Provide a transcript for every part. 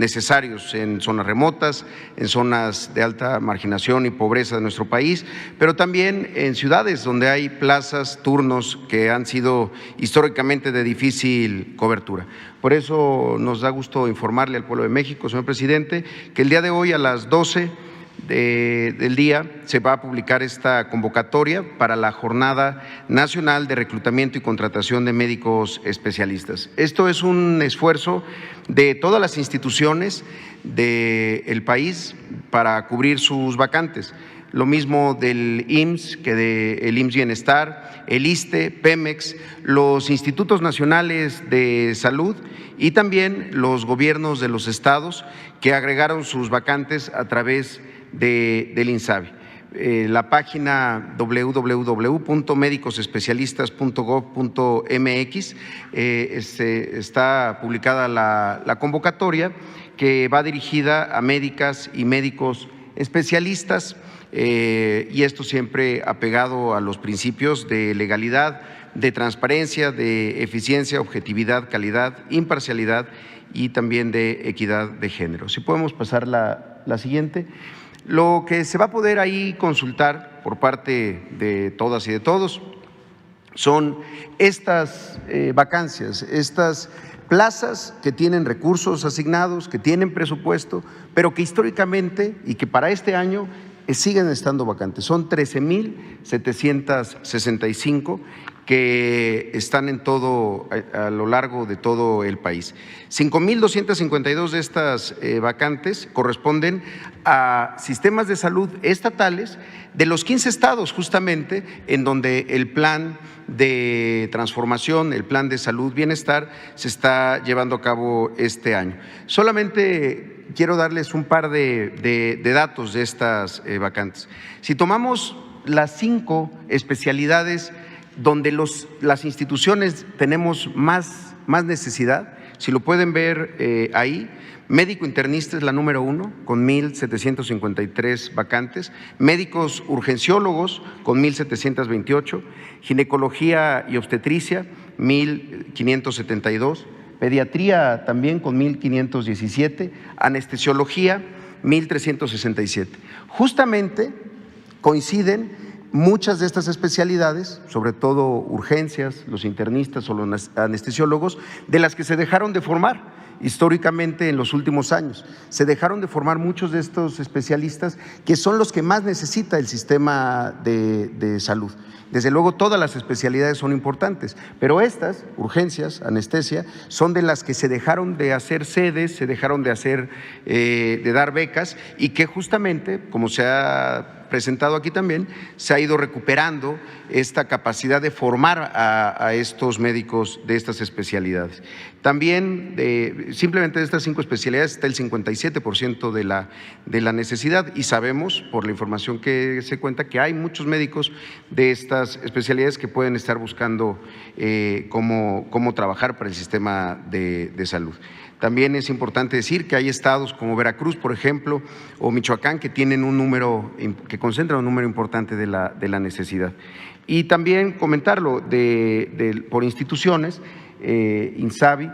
necesarios en zonas remotas, en zonas de alta marginación y pobreza de nuestro país, pero también en ciudades donde hay plazas, turnos que han sido históricamente de difícil cobertura. Por eso nos da gusto informarle al pueblo de México, señor presidente, que el día de hoy a las 12 del día se va a publicar esta convocatoria para la Jornada Nacional de Reclutamiento y Contratación de Médicos Especialistas. Esto es un esfuerzo de todas las instituciones del país para cubrir sus vacantes. Lo mismo del IMSS que del IMSS Bienestar, el ISSSTE, Pemex, los institutos nacionales de salud y también los gobiernos de los estados que agregaron sus vacantes a través del INSABI. La página www.medicosespecialistas.gov.mx está publicada la convocatoria que va dirigida a médicas y médicos especialistas y esto siempre apegado a los principios de legalidad, de transparencia, de eficiencia, objetividad, calidad, imparcialidad y también de equidad de género. Si podemos pasar la siguiente. Lo que se va a poder ahí consultar por parte de todas y de todos son estas vacancias, estas plazas que tienen recursos asignados, que tienen presupuesto, pero que históricamente y que para este año siguen estando vacantes. Son 13,765 que están en todo, a lo largo de todo el país. 5,252 de estas vacantes corresponden a sistemas de salud estatales de los 15 estados justamente en donde el plan de transformación, el plan de salud bienestar se está llevando a cabo este año. Solamente quiero darles un par de datos de estas vacantes. Si tomamos las 5 especialidades donde las instituciones tenemos más necesidad, si lo pueden ver ahí, médico internista es la número 1 con 1,753 vacantes, médicos urgenciólogos con 1,728, ginecología y obstetricia 1,572, pediatría también con 1,517, anestesiología 1,367. Justamente coinciden muchas de estas especialidades, sobre todo urgencias, los internistas o los anestesiólogos, de las que se dejaron de formar históricamente en los últimos años. Se dejaron de formar muchos de estos especialistas que son los que más necesita el sistema de salud. Desde luego todas las especialidades son importantes, pero estas, urgencias, anestesia, son de las que se dejaron de hacer sedes, se dejaron de dar becas y que justamente, como se ha presentado aquí también, se ha ido recuperando esta capacidad de formar a estos médicos de estas especialidades. También, simplemente de estas 5 especialidades está el 57% de la necesidad y sabemos, por la información que se cuenta, que hay muchos médicos de estas especialidades que pueden estar buscando cómo trabajar para el sistema de salud. También es importante decir que hay estados como Veracruz, por ejemplo, o Michoacán, que tienen que concentran un número importante de la necesidad. Y también comentarlo por instituciones, INSABI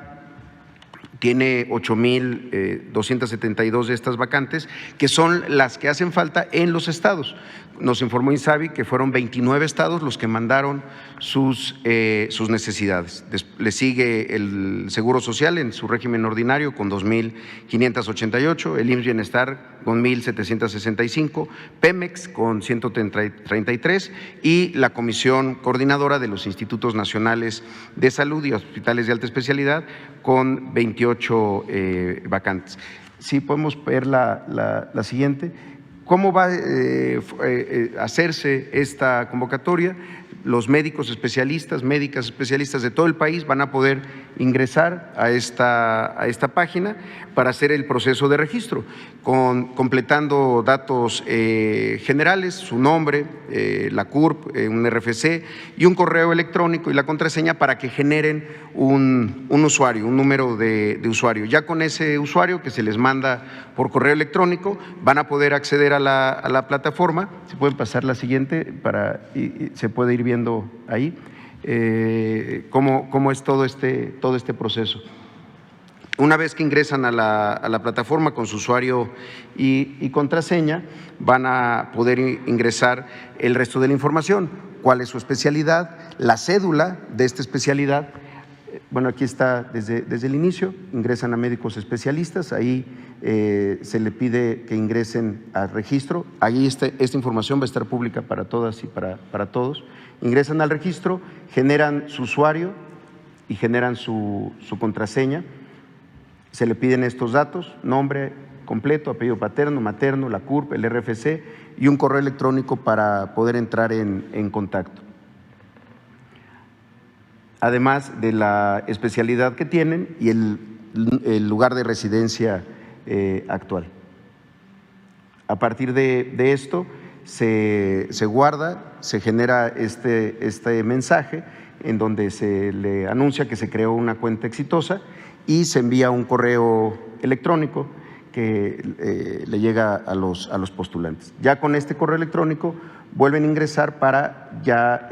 tiene 8,272 de estas vacantes, que son las que hacen falta en los estados. Nos informó INSABI que fueron 29 estados los que mandaron sus necesidades. Le sigue el Seguro Social en su régimen ordinario con 2,588, el IMSS Bienestar con 1,765, Pemex con 133 y la Comisión Coordinadora de los Institutos Nacionales de Salud y Hospitales de Alta Especialidad con 28 vacantes. Sí, podemos ver la siguiente. ¿Cómo va a hacerse esta convocatoria? Los médicos especialistas, médicas especialistas de todo el país van a poder ingresar a esta página para hacer el proceso de registro, completando datos generales, su nombre, la CURP, un RFC y un correo electrónico y la contraseña para que generen un usuario, un número de usuario. Ya con ese usuario que se les manda por correo electrónico van a poder acceder a la plataforma. Si pueden pasar la siguiente y se puede ir viendo ahí cómo es todo este proceso. Una vez que ingresan a la plataforma con su usuario y contraseña, van a poder ingresar el resto de la información, cuál es su especialidad, la cédula de esta especialidad. Bueno, aquí está desde el inicio, ingresan a médicos especialistas, ahí se le pide que ingresen al registro, ahí esta información va a estar pública para todas y para todos. Ingresan al registro, generan su usuario y generan su contraseña. Se le piden estos datos: nombre completo, apellido paterno, materno, la CURP, el RFC y un correo electrónico para poder entrar en contacto. Además de la especialidad que tienen y el lugar de residencia actual. A partir de esto se guarda, se genera este mensaje en donde se le anuncia que se creó una cuenta exitosa y se envía un correo electrónico que le llega a los postulantes. Ya con este correo electrónico vuelven a ingresar para ya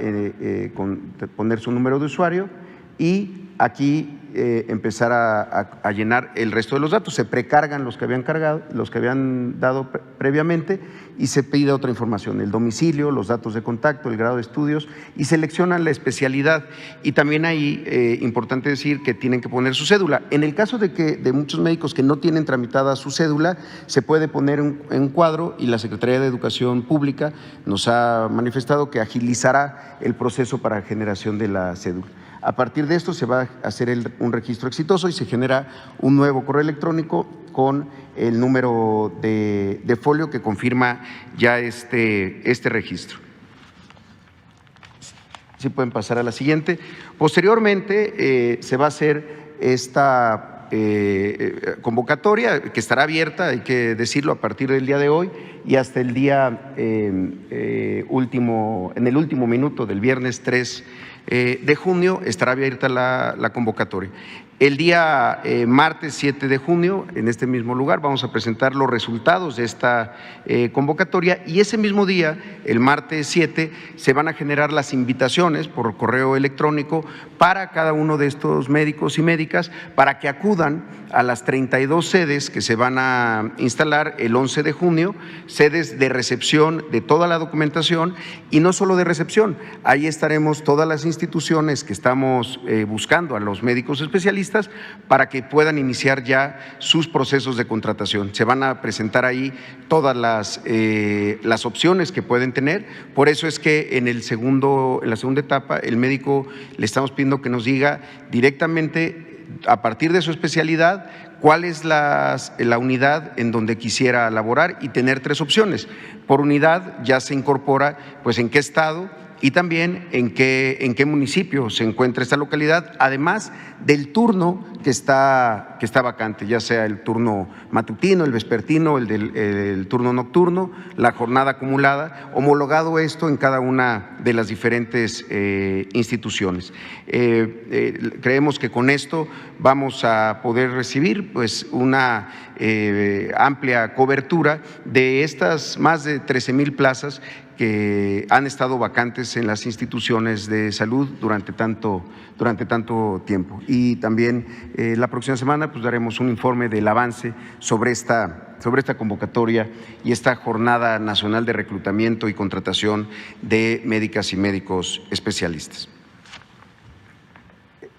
poner su número de usuario y aquí empezar a llenar el resto de los datos. Se precargan los que habían dado previamente y se pide otra información: el domicilio, los datos de contacto, el grado de estudios, y seleccionan la especialidad. Y también ahí, importante decir que tienen que poner su cédula. En el caso de muchos médicos que no tienen tramitada su cédula, se puede poner en un cuadro y la Secretaría de Educación Pública nos ha manifestado que agilizará el proceso para generación de la cédula. A partir de esto se va a hacer un registro exitoso y se genera un nuevo correo electrónico con el número de folio que confirma ya este registro. Si pueden pasar a la siguiente. Posteriormente se va a hacer esta convocatoria que estará abierta, hay que decirlo, a partir del día de hoy y hasta el día en el último minuto del viernes 3 de junio estará abierta la convocatoria. El día martes 7 de junio, en este mismo lugar, vamos a presentar los resultados de esta convocatoria y ese mismo día, el martes 7, se van a generar las invitaciones por correo electrónico para cada uno de estos médicos y médicas para que acudan a las 32 sedes que se van a instalar el 11 de junio, sedes de recepción de toda la documentación y no solo de recepción, ahí estaremos todas las instituciones que estamos buscando a los médicos especialistas para que puedan iniciar ya sus procesos de contratación. Se van a presentar ahí todas las opciones que pueden tener. Por eso es que en la segunda etapa, el médico le estamos pidiendo que nos diga directamente, a partir de su especialidad, cuál es la unidad en donde quisiera laborar y tener 3 opciones. Por unidad ya se incorpora pues en qué estado y también en qué municipio se encuentra esta localidad, además del turno que está vacante, ya sea el turno matutino, el vespertino, el turno nocturno, la jornada acumulada, homologado esto en cada una de las diferentes instituciones. Creemos que con esto vamos a poder recibir pues una amplia cobertura de estas más de 13,000 plazas que han estado vacantes en las instituciones de salud durante tanto tiempo. Y también la próxima semana pues daremos un informe del avance sobre esta convocatoria y esta Jornada Nacional de Reclutamiento y Contratación de Médicas y Médicos Especialistas.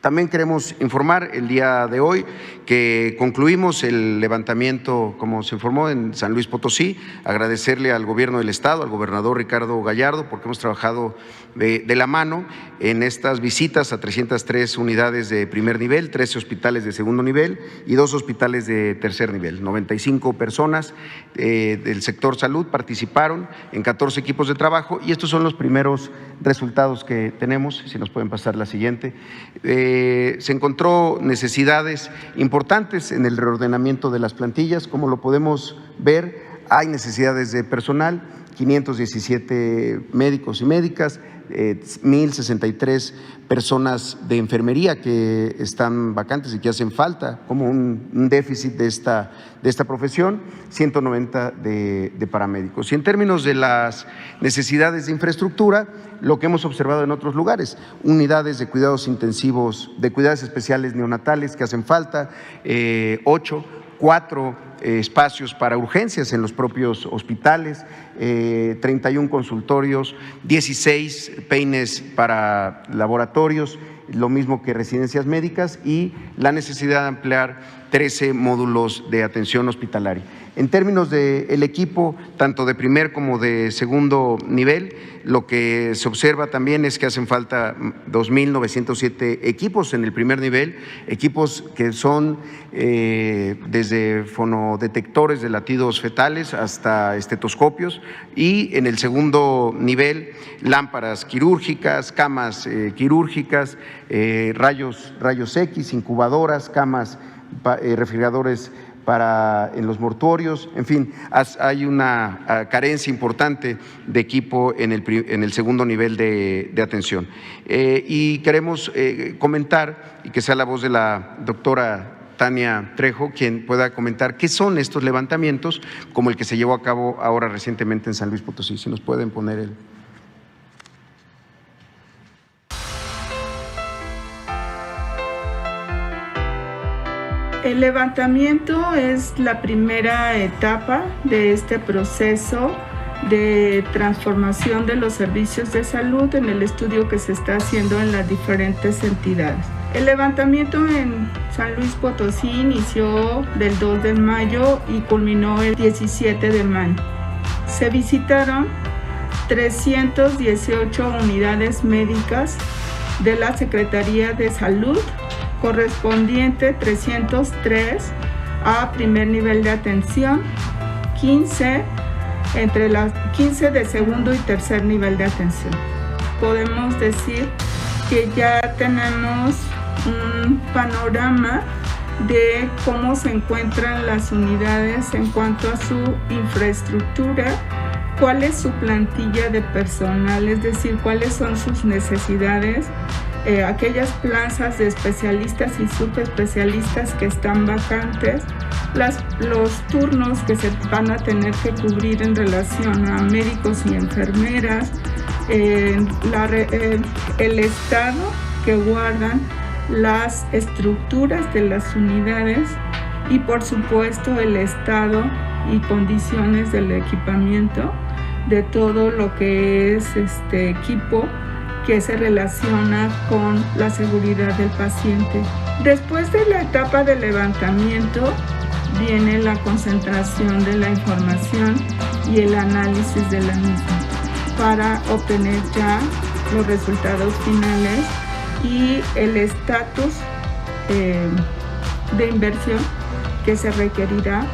También queremos informar el día de hoy que concluimos el levantamiento, como se informó, en San Luis Potosí. Agradecerle al Gobierno del Estado, al gobernador Ricardo Gallardo, porque hemos trabajado de la mano en estas visitas a 303 unidades de primer nivel, 13 hospitales de segundo nivel y 2 hospitales de tercer nivel. 95 personas del sector salud participaron en 14 equipos de trabajo y estos son los primeros resultados que tenemos. Si nos pueden pasar la siguiente. Se encontró necesidades importantes en el reordenamiento de las plantillas, como lo podemos ver. hay necesidades de personal, 517 médicos y médicas, 1,063 personas de enfermería que están vacantes y que hacen falta, como un déficit de esta profesión, 190 de paramédicos. Y en términos de las necesidades de infraestructura, lo que hemos observado en otros lugares, unidades de cuidados intensivos, de cuidados especiales neonatales que hacen falta, 4 espacios para urgencias en los propios hospitales, 31 consultorios, 16 peines para laboratorios, lo mismo que residencias médicas y la necesidad de ampliar 13 módulos de atención hospitalaria. En términos del equipo, tanto de primer como de segundo nivel, lo que se observa también es que hacen falta 2,907 equipos en el primer nivel, equipos que son desde fonodetectores de latidos fetales hasta estetoscopios, y en el segundo nivel lámparas quirúrgicas, camas quirúrgicas, rayos X, incubadoras, camas, refrigeradores en los mortuorios, en fin, hay una carencia importante de equipo en el segundo nivel de atención. Y queremos comentar, y que sea la voz de la doctora Tania Trejo quien pueda comentar qué son estos levantamientos, como el que se llevó a cabo ahora recientemente en San Luis Potosí. Si nos pueden poner el… El levantamiento es la primera etapa de este proceso de transformación de los servicios de salud en el estudio que se está haciendo en las diferentes entidades. El levantamiento en San Luis Potosí inició del 2 de mayo y culminó el 17 de mayo. Se visitaron 318 unidades médicas de la Secretaría de Salud, correspondiente 303 a primer nivel de atención, 15 de segundo y tercer nivel de atención. Podemos decir que ya tenemos un panorama de cómo se encuentran las unidades en cuanto a su infraestructura, cuál es su plantilla de personal, es decir, cuáles son sus necesidades, aquellas plazas de especialistas y subespecialistas que están vacantes, los turnos que se van a tener que cubrir en relación a médicos y enfermeras, el estado que guardan las estructuras de las unidades y, por supuesto, el estado y condiciones del equipamiento de todo lo que es equipo que se relaciona con la seguridad del paciente. Después de la etapa de levantamiento viene la concentración de la información y el análisis de la misma para obtener ya los resultados finales y el estatus de inversión que se requerirá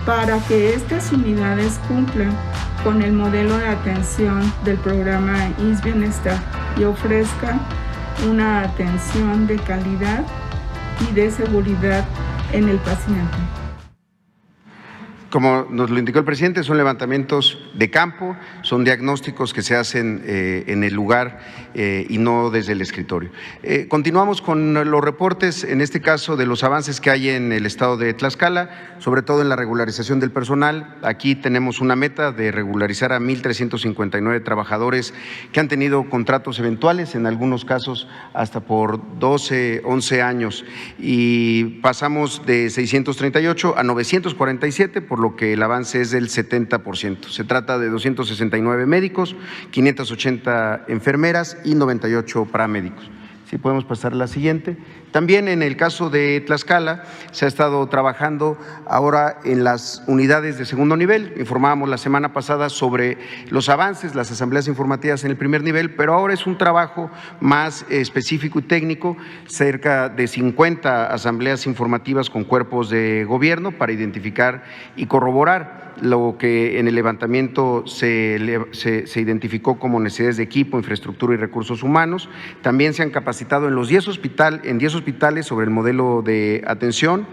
para que estas unidades cumplan con el modelo de atención del programa IMSS Bienestar y ofrezcan una atención de calidad y de seguridad en el paciente. Como nos lo indicó el presidente, son levantamientos de campo, son diagnósticos que se hacen en el lugar y no desde el escritorio. Continuamos con los reportes, en este caso de los avances que hay en el estado de Tlaxcala, sobre todo en la regularización del personal. Aquí tenemos una meta de regularizar a 1,359 trabajadores que han tenido contratos eventuales, en algunos casos hasta por 12, 11 años, y pasamos de 638 a 947, por lo que el avance es del 70%. Se trata de 269 médicos, 580 enfermeras y 98 paramédicos. Si podemos pasar a la siguiente. También en el caso de Tlaxcala se ha estado trabajando ahora en las unidades de segundo nivel. Informábamos la semana pasada sobre los avances, las asambleas informativas en el primer nivel, pero ahora es un trabajo más específico y técnico, cerca de 50 asambleas informativas con cuerpos de gobierno para identificar y corroborar lo que en el levantamiento se identificó como necesidades de equipo, infraestructura y recursos humanos. También se han capacitado en 10 hospitales sobre el modelo de atención.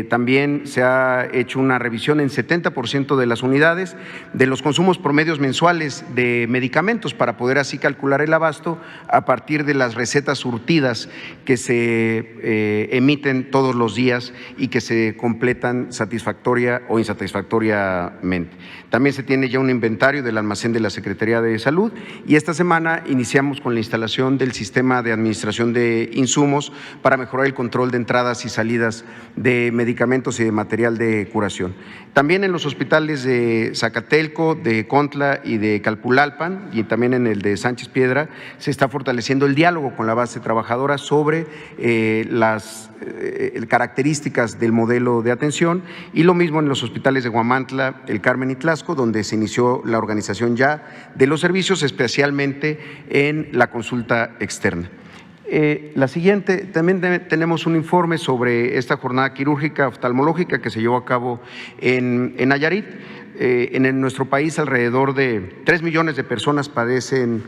También se ha hecho una revisión en 70% de las unidades de los consumos promedios mensuales de medicamentos para poder así calcular el abasto a partir de las recetas surtidas que se emiten todos los días y que se completan satisfactoria o insatisfactoriamente. También se tiene ya un inventario del almacén de la Secretaría de Salud y esta semana iniciamos con la instalación del sistema de administración de insumos para mejorar el control de entradas y salidas de medicamentos y de material de curación. También en los hospitales de Zacatelco, de Contla y de Calpulalpan y también en el de Sánchez Piedra se está fortaleciendo el diálogo con la base trabajadora sobre las características del modelo de atención y lo mismo en los hospitales de Huamantla, El Carmen y Tlaxco, donde se inició la organización ya de los servicios, especialmente en la consulta externa. La siguiente, también tenemos un informe sobre esta jornada quirúrgica oftalmológica que se llevó a cabo en Nayarit. En nuestro país alrededor de 3 millones de personas padecen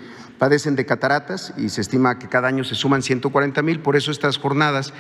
de cataratas y se estima que cada año se suman 140,000, por eso estas jornadas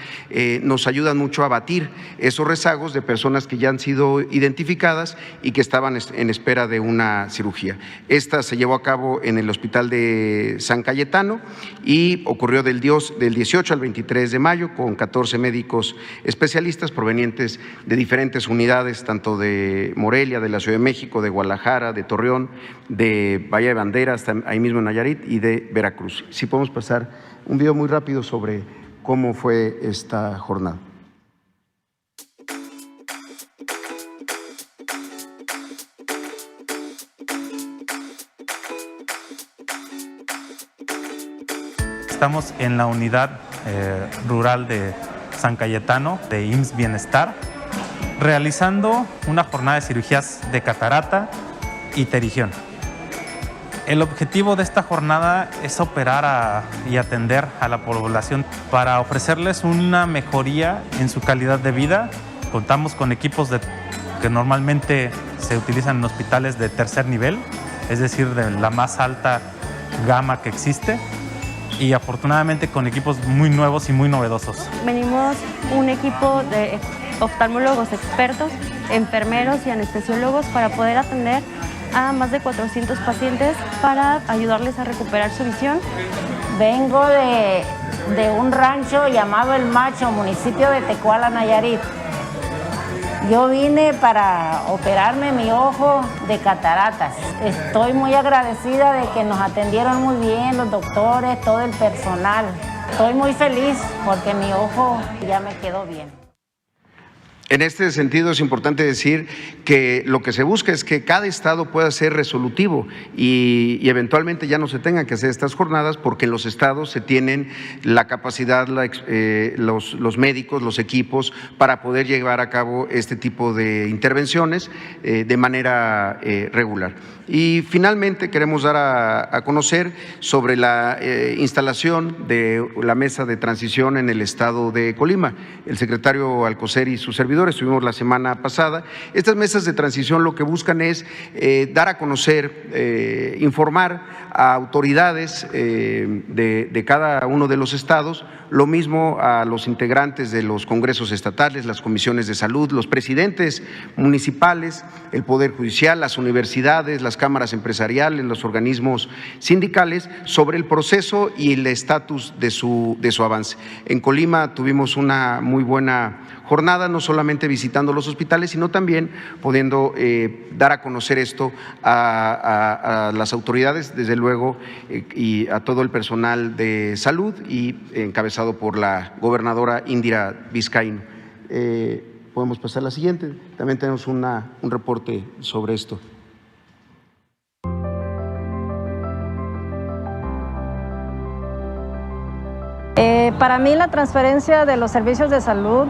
nos ayudan mucho a abatir esos rezagos de personas que ya han sido identificadas y que estaban en espera de una cirugía. Esta se llevó a cabo en el Hospital de San Cayetano y ocurrió del 18 al 23 de mayo con 14 médicos especialistas provenientes de diferentes unidades, tanto de Morelia, de la Ciudad de México, de Guadalajara, de Torreón, de Bahía de Banderas, ahí mismo en Nayarit, y de Veracruz. Si podemos pasar un video muy rápido sobre cómo fue esta jornada. Estamos en la unidad rural de San Cayetano de IMSS Bienestar, realizando una jornada de cirugías de catarata y terigión. El objetivo de esta jornada es operar y atender a la población para ofrecerles una mejoría en su calidad de vida. Contamos con equipos que normalmente se utilizan en hospitales de tercer nivel, es decir, de la más alta gama que existe, y afortunadamente con equipos muy nuevos y muy novedosos. Venimos un equipo de oftalmólogos expertos, enfermeros y anestesiólogos para poder atender a más de 400 pacientes para ayudarles a recuperar su visión. Vengo de un rancho llamado El Macho, municipio de Tecuala, Nayarit. Yo vine para operarme mi ojo de cataratas. Estoy muy agradecida de que nos atendieron muy bien los doctores, todo el personal. Estoy muy feliz porque mi ojo ya me quedó bien. En este sentido es importante decir que lo que se busca es que cada estado pueda ser resolutivo y eventualmente ya no se tengan que hacer estas jornadas porque en los estados se tienen la capacidad, los médicos, los equipos para poder llevar a cabo este tipo de intervenciones de manera regular. Y finalmente queremos dar a conocer sobre la instalación de la mesa de transición en el estado de Colima. El secretario Alcocer y su servidor estuvimos la semana pasada. Estas mesas de transición lo que buscan es dar a conocer, informar a autoridades de cada uno de los estados, lo mismo a los integrantes de los congresos estatales, las comisiones de salud, los presidentes municipales, el Poder Judicial, las universidades, las cámaras empresariales, los organismos sindicales, sobre el proceso y el estatus de su avance. En Colima tuvimos una muy buena jornada, no solamente visitando los hospitales, sino también pudiendo dar a conocer esto a las autoridades, desde luego, y a todo el personal de salud y encabezado por la gobernadora Indira Vizcaíno. Podemos pasar a la siguiente. También tenemos un reporte sobre esto. Para mí la transferencia de los servicios de salud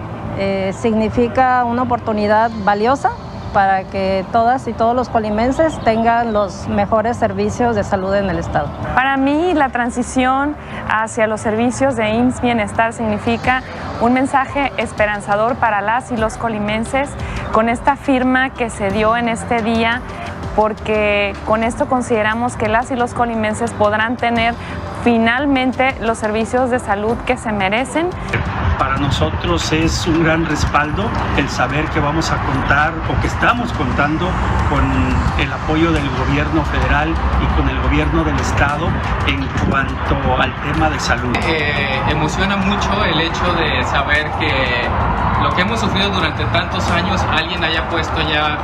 significa una oportunidad valiosa para que todas y todos los colimenses tengan los mejores servicios de salud en el estado. Para mí la transición hacia los servicios de IMSS Bienestar significa un mensaje esperanzador para las y los colimenses, con esta firma que se dio en este día, porque con esto consideramos que las y los colimenses podrán tener finalmente los servicios de salud que se merecen. Para nosotros es un gran respaldo el saber que vamos a contar o que estamos contando con el apoyo del gobierno federal y con el gobierno del estado en cuanto al tema de salud. Emociona mucho el hecho de saber que lo que hemos sufrido durante tantos años, alguien haya puesto ya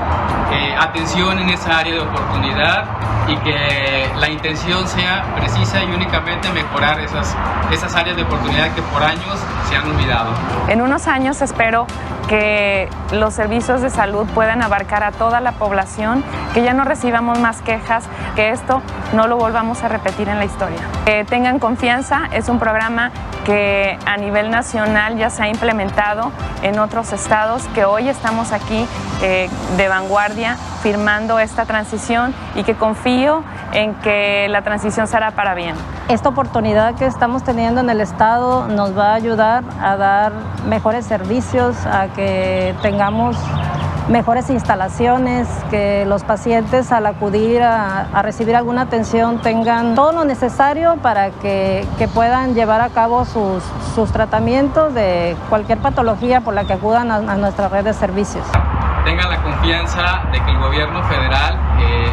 atención en esa área de oportunidad y que la intención sea precisa y únicamente mejorar esas áreas de oportunidad que por años se han olvidado. En unos años espero que los servicios de salud puedan abarcar a toda la población, que ya no recibamos más quejas, que esto no lo volvamos a repetir en la historia. Tengan confianza, es un programa que a nivel nacional ya se ha implementado en otros estados, que hoy estamos aquí de vanguardia firmando esta transición y que confío en que la transición será para bien. Esta oportunidad que estamos teniendo en el estado nos va a ayudar a dar mejores servicios, a que tengamos mejores instalaciones, que los pacientes al acudir a recibir alguna atención tengan todo lo necesario para que puedan llevar a cabo sus tratamientos de cualquier patología por la que acudan a nuestra red de servicios. Tengan la confianza de que el gobierno federal,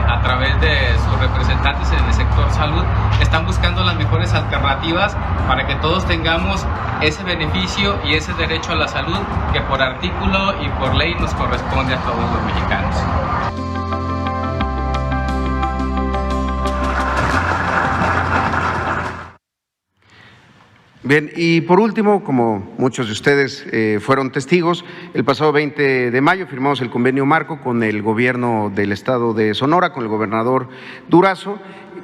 a través de sus representantes en el sector salud, están buscando las mejores alternativas para que todos tengamos ese beneficio y ese derecho a la salud que por artículo y por ley nos corresponde a todos los mexicanos. Bien, y por último, como muchos de ustedes fueron testigos, el pasado 20 de mayo firmamos el convenio marco con el gobierno del estado de Sonora, con el gobernador Durazo,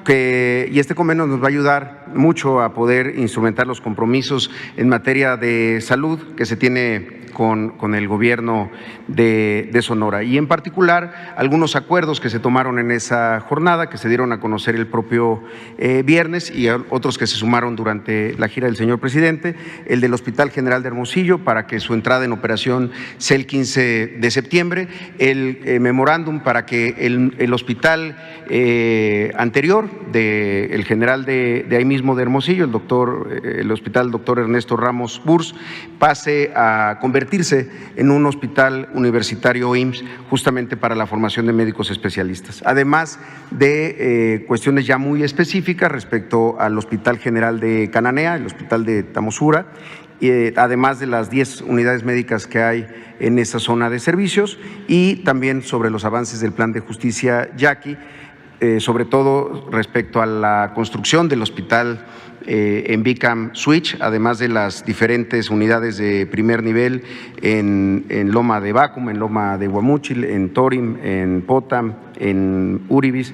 y este convenio nos va a ayudar mucho a poder instrumentar los compromisos en materia de salud que se tiene con el gobierno de Sonora, y en particular algunos acuerdos que se tomaron en esa jornada, que se dieron a conocer el propio viernes, y otros que se sumaron durante la gira del señor presidente: el del Hospital General de Hermosillo, para que su entrada en operación sea el 15 de septiembre, el memorándum para que el hospital anterior del general de ahí mismo de Hermosillo, el hospital doctor Ernesto Ramos Burs, pase a convertirse en un hospital universitario IMSS, justamente para la formación de médicos especialistas, además de cuestiones ya muy específicas respecto al Hospital General de Cananea, el Hospital de Tamosura, además de las 10 unidades médicas que hay en esa zona de servicios, y también sobre los avances del Plan de Justicia Yaqui, sobre todo respecto a la construcción del hospital en Bicam Switch, además de las diferentes unidades de primer nivel en Loma de Bacum, en Loma de Guamúchil, en Torim, en Potam, en Uribis,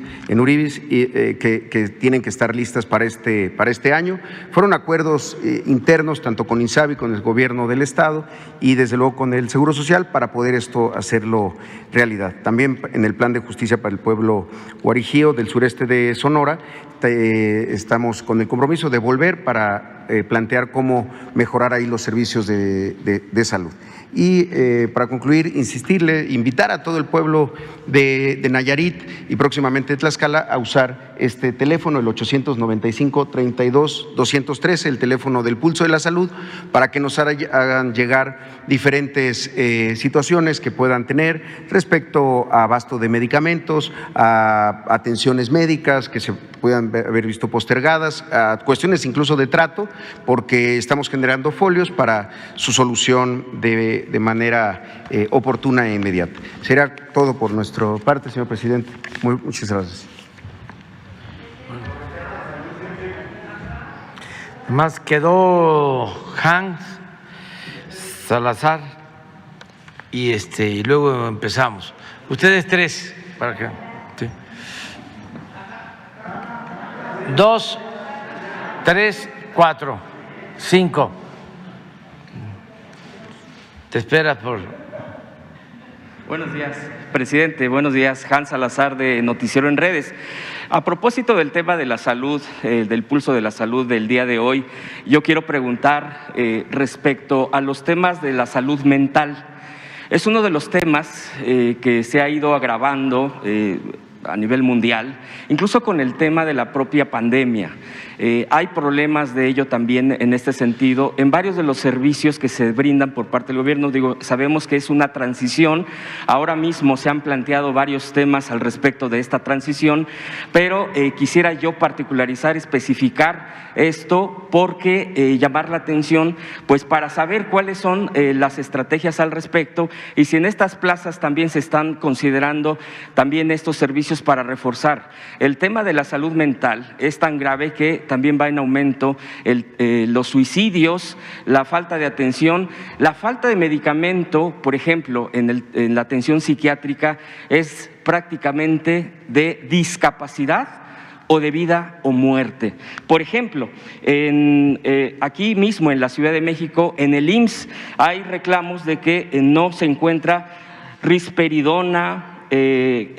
y que tienen que estar listas para este año. Fueron acuerdos internos tanto con INSABI, con el gobierno del estado, y desde luego con el Seguro Social, para poder esto hacerlo realidad. También en el Plan de Justicia para el Pueblo Guarijío del sureste de Sonora estamos con el compromiso de volver para plantear cómo mejorar ahí los servicios de salud. Y para concluir, invitar a todo el pueblo de Nayarit y próximamente Tlaxcala a usar este teléfono, el 895-32-213, el teléfono del Pulso de la Salud, para que nos hagan llegar diferentes situaciones que puedan tener respecto a abasto de medicamentos, a atenciones médicas que se puedan haber visto postergadas, a cuestiones incluso de trato, porque estamos generando folios para su solución de manera oportuna e inmediata. Será todo por nuestra parte, señor presidente. Muchas gracias. Más quedó Hans Salazar y luego empezamos. Ustedes tres, para que. Sí. 2, 3, 4, 5. Te esperas por. Buenos días, presidente. Buenos días, Hans Salazar de Noticiero en Redes. A propósito del tema de la salud, del pulso de la salud del día de hoy, yo quiero preguntar respecto a los temas de la salud mental. Es uno de los temas que se ha ido agravando a nivel mundial, incluso con el tema de la propia pandemia. Hay problemas de ello también en este sentido, en varios de los servicios que se brindan por parte del gobierno. Sabemos que es una transición, ahora mismo se han planteado varios temas al respecto de esta transición, pero quisiera yo particularizar, especificar esto, porque llamar la atención, pues para saber cuáles son las estrategias al respecto y si en estas plazas también se están considerando también estos servicios para reforzar. El tema de la salud mental es tan grave que también va en aumento los suicidios, la falta de atención, la falta de medicamento, por ejemplo, en la atención psiquiátrica es prácticamente de discapacidad o de vida o muerte. Por ejemplo, aquí mismo en la Ciudad de México, en el IMSS, hay reclamos de que no se encuentra risperidona,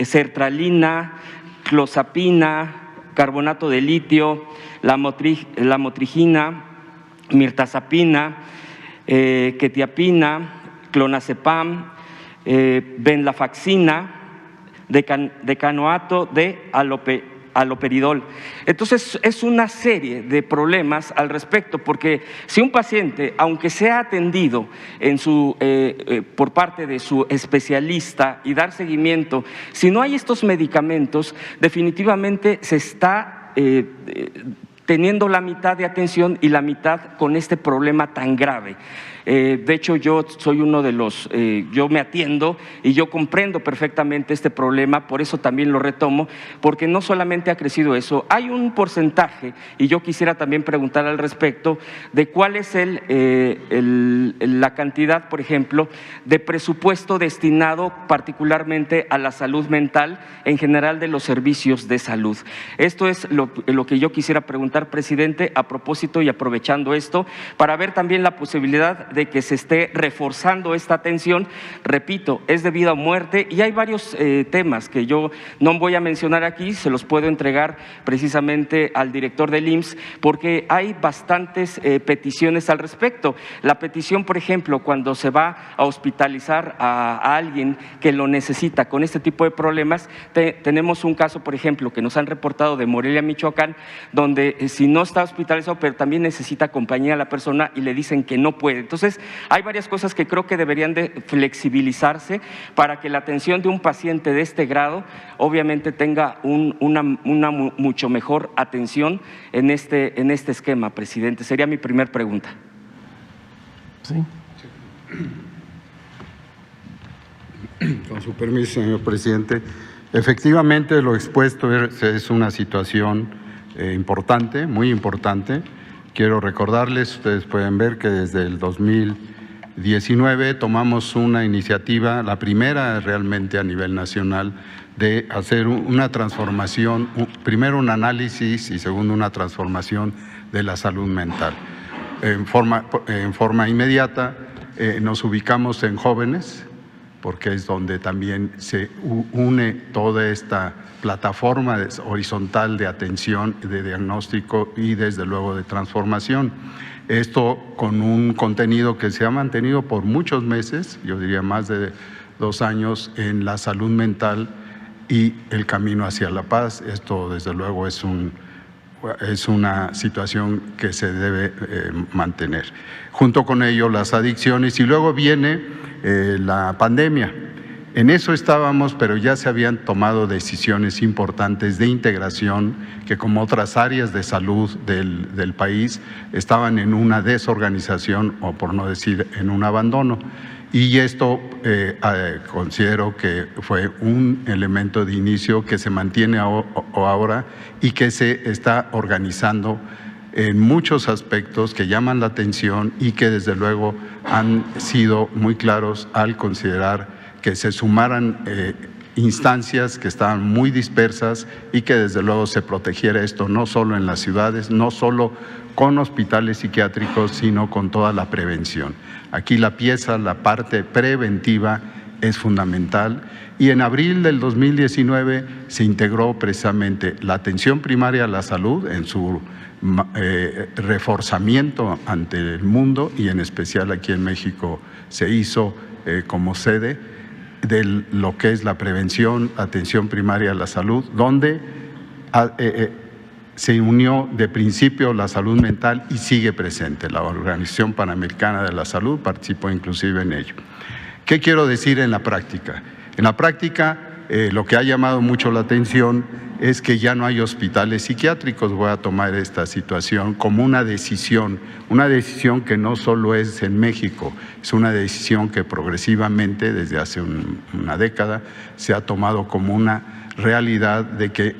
sertralina, clozapina, carbonato de litio, la motrigina, mirtazapina, quetiapina, clonazepam, venlafaxina, decanoato de aloperidol. Entonces, es una serie de problemas al respecto, porque si un paciente, aunque sea atendido por parte de su especialista y dar seguimiento, si no hay estos medicamentos, definitivamente se está teniendo la mitad de atención y la mitad con este problema tan grave. De hecho, yo soy uno de los, yo me atiendo y yo comprendo perfectamente este problema, por eso también lo retomo, porque no solamente ha crecido eso, hay un porcentaje, y yo quisiera también preguntar al respecto, de cuál es la cantidad, por ejemplo, de presupuesto destinado particularmente a la salud mental en general de los servicios de salud. Esto es lo que yo quisiera preguntar, presidente, a propósito y aprovechando esto, para ver también la posibilidad de que se esté reforzando esta atención. Repito, es de vida o muerte, y hay varios temas que yo no voy a mencionar aquí, se los puedo entregar precisamente al director del IMSS, porque hay bastantes peticiones al respecto. La petición, por ejemplo, cuando se va a hospitalizar a alguien que lo necesita con este tipo de problemas, tenemos un caso, por ejemplo, que nos han reportado de Morelia, Michoacán, donde si no está hospitalizado, pero también necesita compañía a la persona y le dicen que no puede. Entonces, hay varias cosas que creo que deberían de flexibilizarse para que la atención de un paciente de este grado obviamente tenga una mucho mejor atención en este esquema, presidente. Sería mi primer pregunta. Sí. Con su permiso, señor presidente. Efectivamente, lo expuesto es una situación importante, muy importante. Quiero recordarles, ustedes pueden ver que desde el 2019 tomamos una iniciativa, la primera realmente a nivel nacional, de hacer una transformación, primero un análisis y segundo una transformación de la salud mental. En forma inmediata nos ubicamos en jóvenes, porque es donde también se une toda esta plataforma horizontal de atención, de diagnóstico y desde luego de transformación. Esto con un contenido que se ha mantenido por muchos meses, yo diría más de 2 años, en la salud mental y el camino hacia la paz. Esto desde luego es una situación que se debe mantener. Junto con ello las adicciones, y luego viene la pandemia. En eso estábamos, pero ya se habían tomado decisiones importantes de integración que, como otras áreas de salud del país, estaban en una desorganización, o por no decir en un abandono. Y esto considero que fue un elemento de inicio que se mantiene ahora y que se está organizando en muchos aspectos que llaman la atención y que desde luego han sido muy claros al considerar que se sumaran instancias que estaban muy dispersas y que desde luego se protegiera esto no solo en las ciudades, no solo con hospitales psiquiátricos, sino con toda la prevención. Aquí la pieza, la parte preventiva, es fundamental. Y en abril del 2019 se integró precisamente la atención primaria a la salud en su reforzamiento ante el mundo, y en especial aquí en México se hizo como sede de lo que es la prevención, atención primaria a la salud, donde se unió de principio la salud mental y sigue presente. La Organización Panamericana de la Salud participó inclusive en ello. ¿Qué quiero decir en la práctica? En la práctica, lo que ha llamado mucho la atención es que ya no hay hospitales psiquiátricos. Voy a tomar esta situación como una decisión que no solo es en México, es una decisión que progresivamente desde hace una década se ha tomado como una realidad de que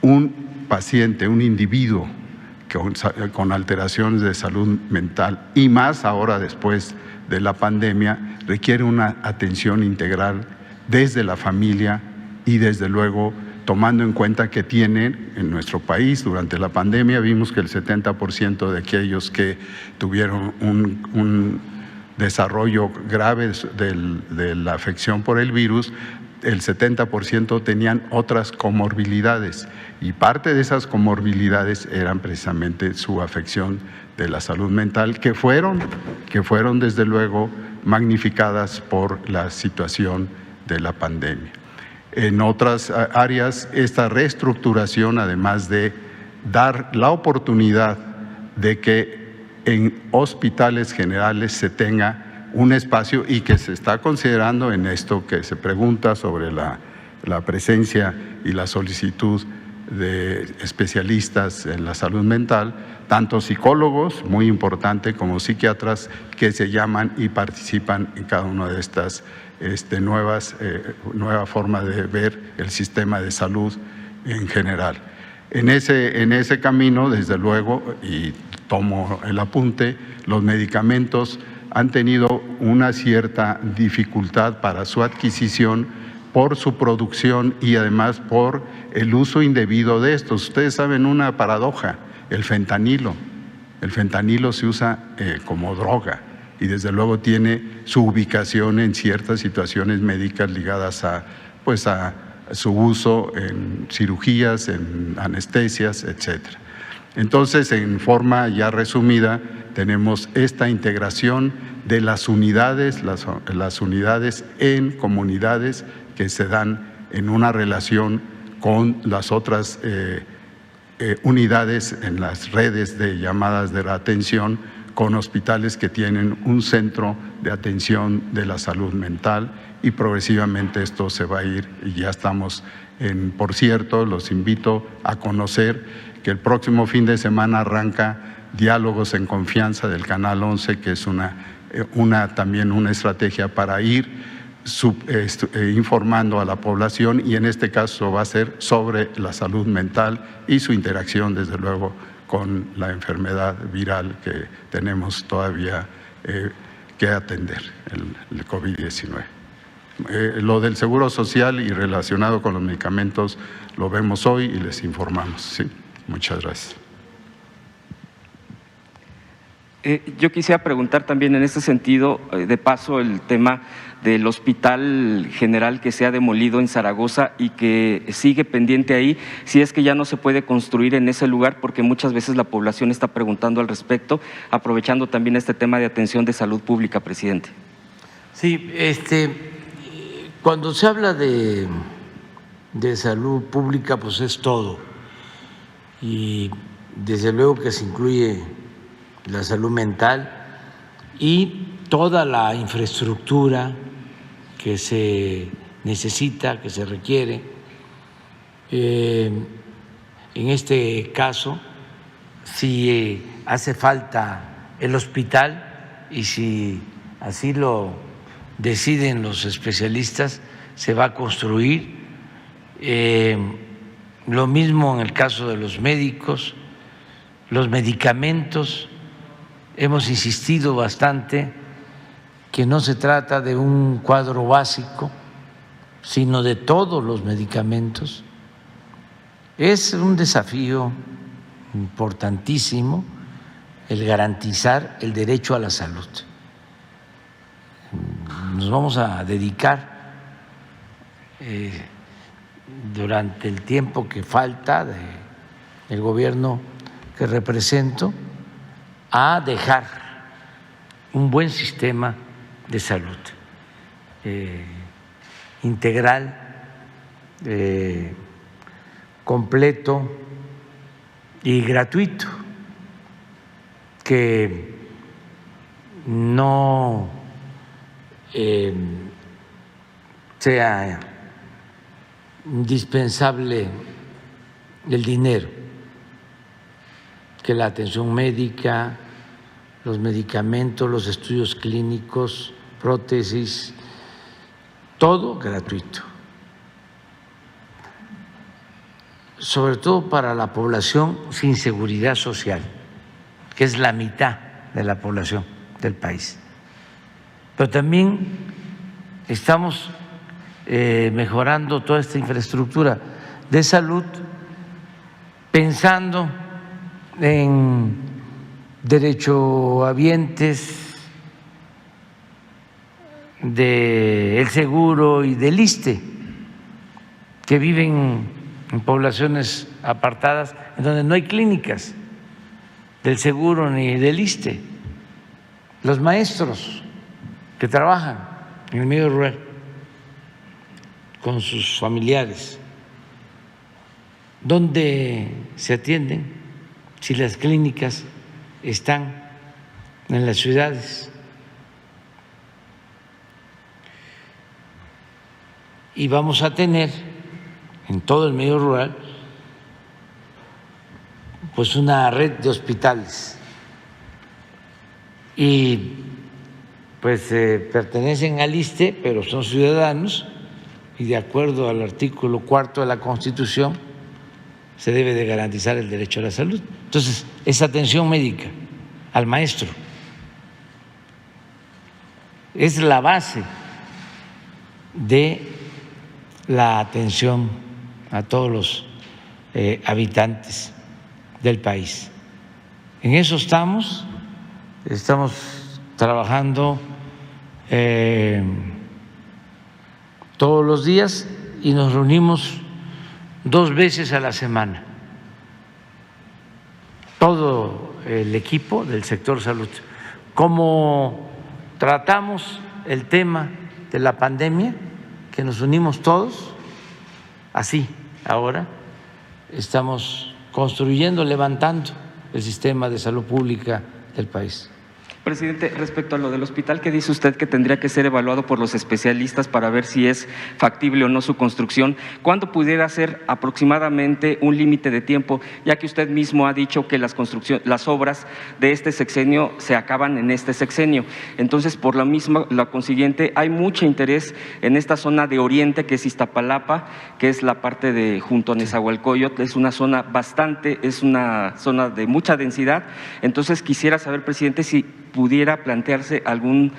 un paciente, un individuo con alteraciones de salud mental, y más ahora después de la pandemia, requiere una atención integral desde la familia y desde luego tomando en cuenta que tienen en nuestro país durante la pandemia, vimos que el 70% de aquellos que tuvieron un desarrollo grave de la afección por el virus, el 70% tenían otras comorbilidades, y parte de esas comorbilidades eran precisamente su afección de la salud mental, que fueron desde luego magnificadas por la situación de la pandemia. En otras áreas, esta reestructuración, además de dar la oportunidad de que en hospitales generales se tenga un espacio, y que se está considerando en esto que se pregunta sobre la presencia y la solicitud de especialistas en la salud mental, tanto psicólogos, muy importante, como psiquiatras, que se llaman y participan en cada una de estas nueva forma de ver el sistema de salud en general. En ese camino, desde luego, y tomo el apunte, los medicamentos han tenido una cierta dificultad para su adquisición por su producción y además por el uso indebido de estos. Ustedes saben una paradoja, el fentanilo. El fentanilo se usa como droga y desde luego tiene su ubicación en ciertas situaciones médicas ligadas a su uso en cirugías, en anestesias, etcétera. Entonces, en forma ya resumida, tenemos esta integración de las unidades en comunidades que se dan en una relación con las otras unidades en las redes de llamadas de la atención, con hospitales que tienen un centro de atención de la salud mental, y progresivamente esto se va a ir, y ya estamos por cierto, los invito a conocer que el próximo fin de semana arranca Diálogos en Confianza del Canal 11, que es también una estrategia para ir informando a la población, y en este caso va a ser sobre la salud mental y su interacción desde luego con la enfermedad viral que tenemos todavía que atender, el COVID-19. Lo del Seguro Social y relacionado con los medicamentos lo vemos hoy y les informamos. ¿Sí? Muchas gracias. Yo quisiera preguntar también en este sentido, de paso, el tema del Hospital General que se ha demolido en Zaragoza y que sigue pendiente ahí, si es que ya no se puede construir en ese lugar, porque muchas veces la población está preguntando al respecto, aprovechando también este tema de atención de salud pública, presidente. Sí, cuando se habla de salud pública, pues es todo, y desde luego que se incluye la salud mental y toda la infraestructura que se necesita, que se requiere. En este caso, si hace falta el hospital y si así lo deciden los especialistas, se va a construir. Lo mismo en el caso de los médicos, los medicamentos. Hemos insistido bastante que no se trata de un cuadro básico, sino de todos los medicamentos. Es un desafío importantísimo el garantizar el derecho a la salud. nos vamos a dedicar durante el tiempo que falta del gobierno que represento a dejar un buen sistema de salud integral, completo y gratuito, que no sea indispensable el dinero, que la atención médica, los medicamentos, los estudios clínicos, prótesis, todo gratuito, sobre todo para la población sin seguridad social, que es la mitad de la población del país. Pero también estamos mejorando toda esta infraestructura de salud, pensando en derechohabientes del Seguro y del ISSSTE, que viven en poblaciones apartadas, en donde no hay clínicas del Seguro ni del ISSSTE, los maestros que trabajan en el medio rural con sus familiares, ¿dónde se atienden si las clínicas están en las ciudades? Y vamos a tener en todo el medio rural pues una red de hospitales, y pues pertenecen al ISSSTE, pero son ciudadanos, y de acuerdo al artículo 4 de la Constitución se debe de garantizar el derecho a la salud. Entonces, esa atención médica al maestro es la base de la atención a todos los habitantes del país. En eso estamos trabajando todos los días y nos reunimos 2 veces a la semana, todo el equipo del sector salud. Como tratamos el tema de la pandemia, que nos unimos todos, así ahora estamos construyendo, levantando el sistema de salud pública del país. Presidente, respecto a lo del hospital, ¿qué dice usted que tendría que ser evaluado por los especialistas para ver si es factible o no su construcción? ¿Cuándo pudiera ser aproximadamente un límite de tiempo, ya que usted mismo ha dicho que las obras de este sexenio se acaban en este sexenio? Entonces, por la consiguiente, hay mucho interés en esta zona de oriente, que es Iztapalapa, que es la parte de junto a Nezahualcóyotl, es una zona de mucha densidad. Entonces, quisiera saber, presidente, si pudiera plantearse algún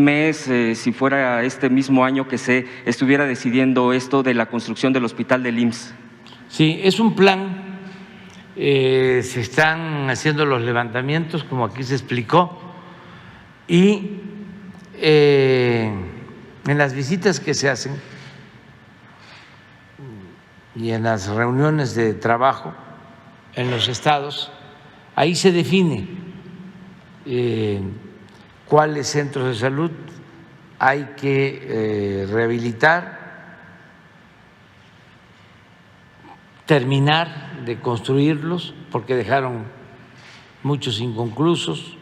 mes, si fuera este mismo año, que se estuviera decidiendo esto de la construcción del hospital del IMSS. Sí, es un plan, se están haciendo los levantamientos, como aquí se explicó, y en las visitas que se hacen y en las reuniones de trabajo en los estados, ahí se define cuáles centros de salud hay que rehabilitar, terminar de construirlos, porque dejaron muchos inconclusos.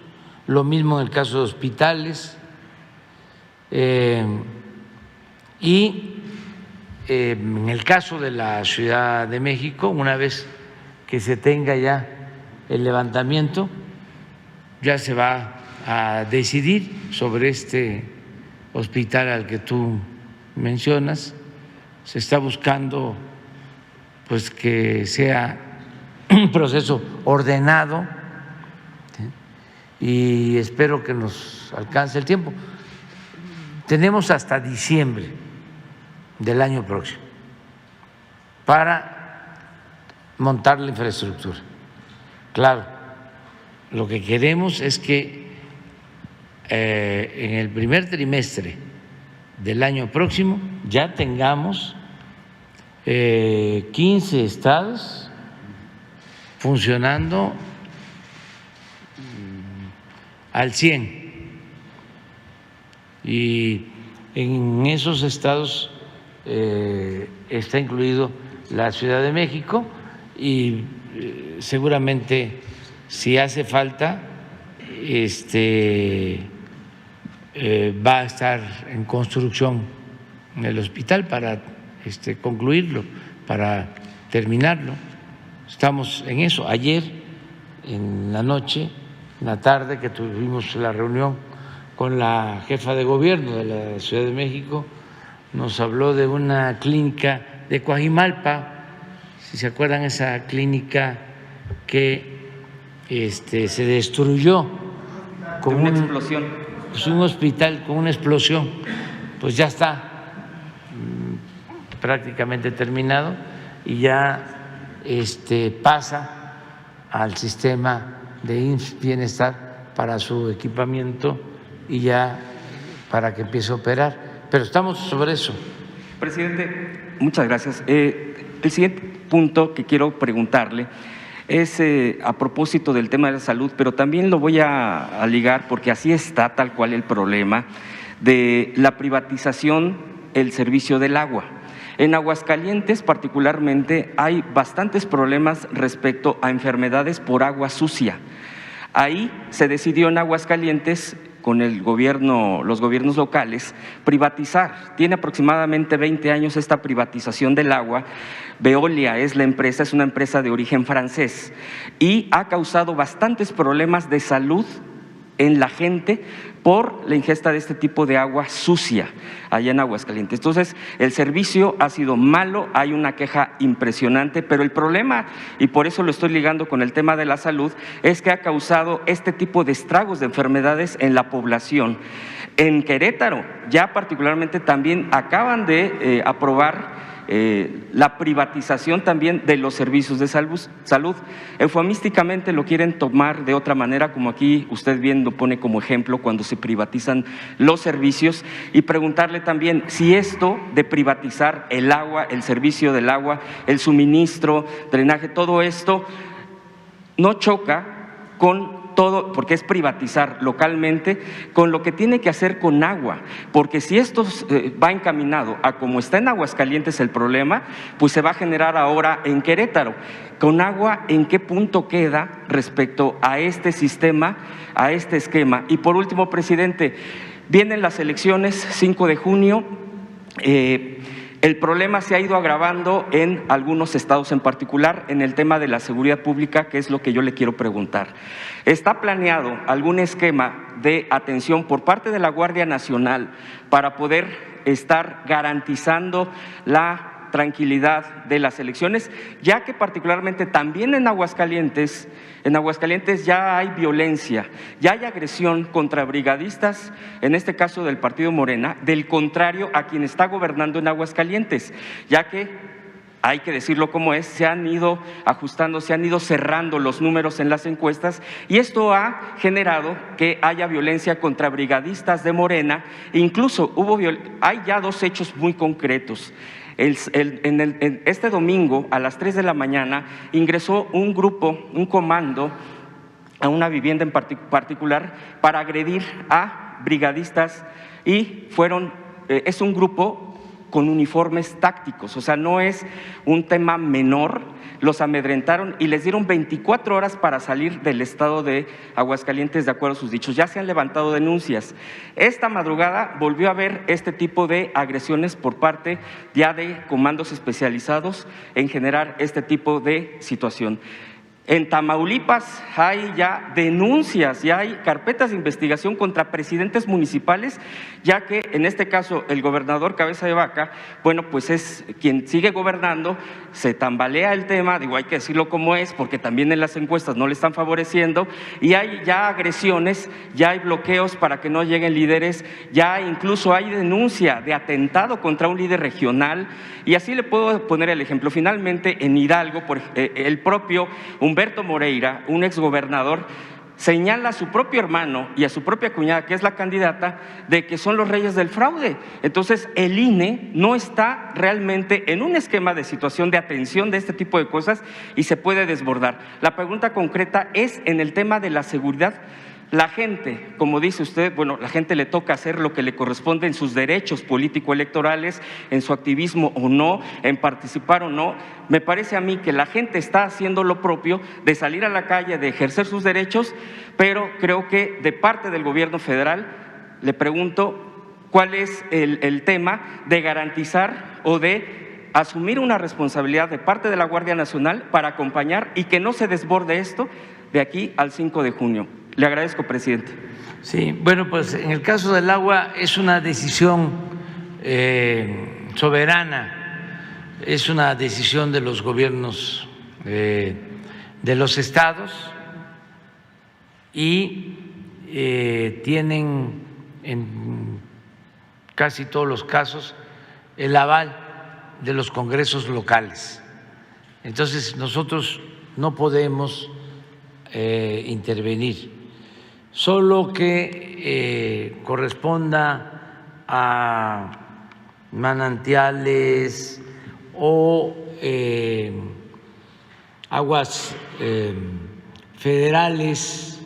Lo mismo en el caso de hospitales, y en el caso de la Ciudad de México, una vez que se tenga ya el levantamiento, ya se va a decidir sobre este hospital al que tú mencionas. Se está buscando pues que sea un proceso ordenado, ¿sí? Y espero que nos alcance el tiempo. Tenemos hasta diciembre del año próximo para montar la infraestructura. Claro, lo que queremos es que en el primer trimestre del año próximo ya tengamos 15 estados funcionando al 100%. Y en esos estados está incluido la Ciudad de México y seguramente si hace falta va a estar en construcción el hospital para concluirlo, para terminarlo. Estamos en eso. Ayer en la noche, en la tarde que tuvimos la reunión con la jefa de gobierno de la Ciudad de México, nos habló de una clínica de Coajimalpa, si se acuerdan, esa clínica que se destruyó con una explosión. Es un hospital con una explosión, pues ya está prácticamente terminado y ya pasa al sistema de IMSS Bienestar para su equipamiento y ya para que empiece a operar. Pero estamos sobre eso. Presidente, muchas gracias. El siguiente punto que quiero preguntarle es a propósito del tema de la salud, pero también lo voy a ligar porque así está tal cual el problema de la privatización del servicio del agua. En Aguascalientes particularmente hay bastantes problemas respecto a enfermedades por agua sucia. Ahí se decidió en Aguascalientes con los gobiernos locales, privatizar. Tiene aproximadamente 20 años esta privatización del agua. Veolia es la empresa, es una empresa de origen francés y ha causado bastantes problemas de salud en la gente por la ingesta de este tipo de agua sucia allá en Aguascalientes. Entonces, el servicio ha sido malo, hay una queja impresionante, pero el problema, y por eso lo estoy ligando con el tema de la salud, es que ha causado este tipo de estragos de enfermedades en la población. En Querétaro, ya particularmente también acaban de aprobar la privatización también de los servicios de salud. Eufemísticamente lo quieren tomar de otra manera, como aquí usted bien lo pone como ejemplo cuando se privatizan los servicios, y preguntarle también si esto de privatizar el agua, el servicio del agua, el suministro, drenaje, todo esto no choca con todo, porque es privatizar localmente, con lo que tiene que hacer con agua, porque si esto va encaminado a como está en Aguascalientes el problema, pues se va a generar ahora en Querétaro. Con agua, ¿en qué punto queda respecto a este sistema, a este esquema? Y por último, presidente, vienen las elecciones 5 de junio, el problema se ha ido agravando en algunos estados, en particular en el tema de la seguridad pública, que es lo que yo le quiero preguntar. ¿Está planeado algún esquema de atención por parte de la Guardia Nacional para poder estar garantizando la tranquilidad de las elecciones, ya que particularmente también en Aguascalientes ya hay violencia, ya hay agresión contra brigadistas, en este caso del partido Morena, del contrario a quien está gobernando en Aguascalientes, ya que hay que decirlo como es, se han ido ajustando, se han ido cerrando los números en las encuestas y esto ha generado que haya violencia contra brigadistas de Morena, e incluso hay ya 2 hechos muy concretos. Este domingo a las 3 de la mañana ingresó un grupo, un comando a una vivienda en particular para agredir a brigadistas y es un grupo con uniformes tácticos, o sea, no es un tema menor, los amedrentaron y les dieron 24 horas para salir del estado de Aguascalientes de acuerdo a sus dichos. Ya se han levantado denuncias. Esta madrugada volvió a haber este tipo de agresiones por parte ya de comandos especializados en generar este tipo de situación. En Tamaulipas hay ya denuncias, ya hay carpetas de investigación contra presidentes municipales, ya que en este caso el gobernador Cabeza de Vaca, bueno, pues es quien sigue gobernando, se tambalea el tema, digo, hay que decirlo como es, porque también en las encuestas no le están favoreciendo, y hay ya agresiones, ya hay bloqueos para que no lleguen líderes, ya incluso hay denuncia de atentado contra un líder regional, y así le puedo poner el ejemplo. Finalmente, en Hidalgo, el propio Humberto Moreira, un exgobernador, señala a su propio hermano y a su propia cuñada, que es la candidata, de que son los reyes del fraude. Entonces, el INE no está realmente en un esquema de situación de atención de este tipo de cosas y se puede desbordar. La pregunta concreta es en el tema de la seguridad. La gente, como dice usted, bueno, la gente le toca hacer lo que le corresponde en sus derechos político-electorales, en su activismo o no, en participar o no. Me parece a mí que la gente está haciendo lo propio de salir a la calle, de ejercer sus derechos, pero creo que de parte del gobierno federal, le pregunto, ¿cuál es el tema de garantizar o de asumir una responsabilidad de parte de la Guardia Nacional para acompañar y que no se desborde esto de aquí al 5 de junio? Le agradezco, presidente. Sí, bueno, pues en el caso del agua es una decisión soberana, es una decisión de los gobiernos de los estados y tienen en casi todos los casos el aval de los congresos locales. Entonces nosotros no podemos intervenir. Solo que corresponda a manantiales o aguas federales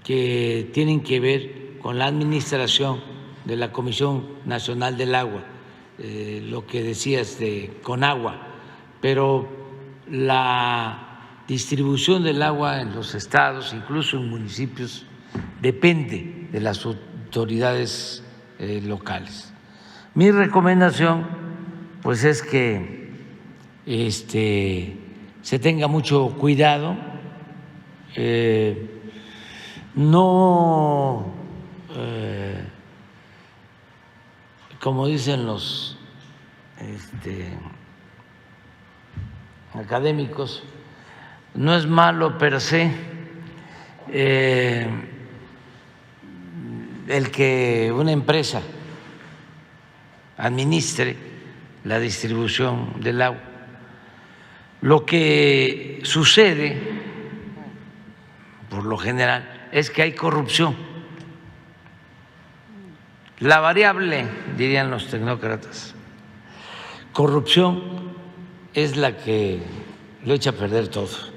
que tienen que ver con la administración de la Comisión Nacional del Agua, lo que decías de Conagua, pero la distribución del agua en los estados, incluso en municipios, depende de las autoridades locales. Mi recomendación, pues, es que se tenga mucho cuidado, no, como dicen los académicos, no es malo per se el que una empresa administre la distribución del agua. Lo que sucede, por lo general, es que hay corrupción. La variable, dirían los tecnócratas, corrupción es la que lo echa a perder todo.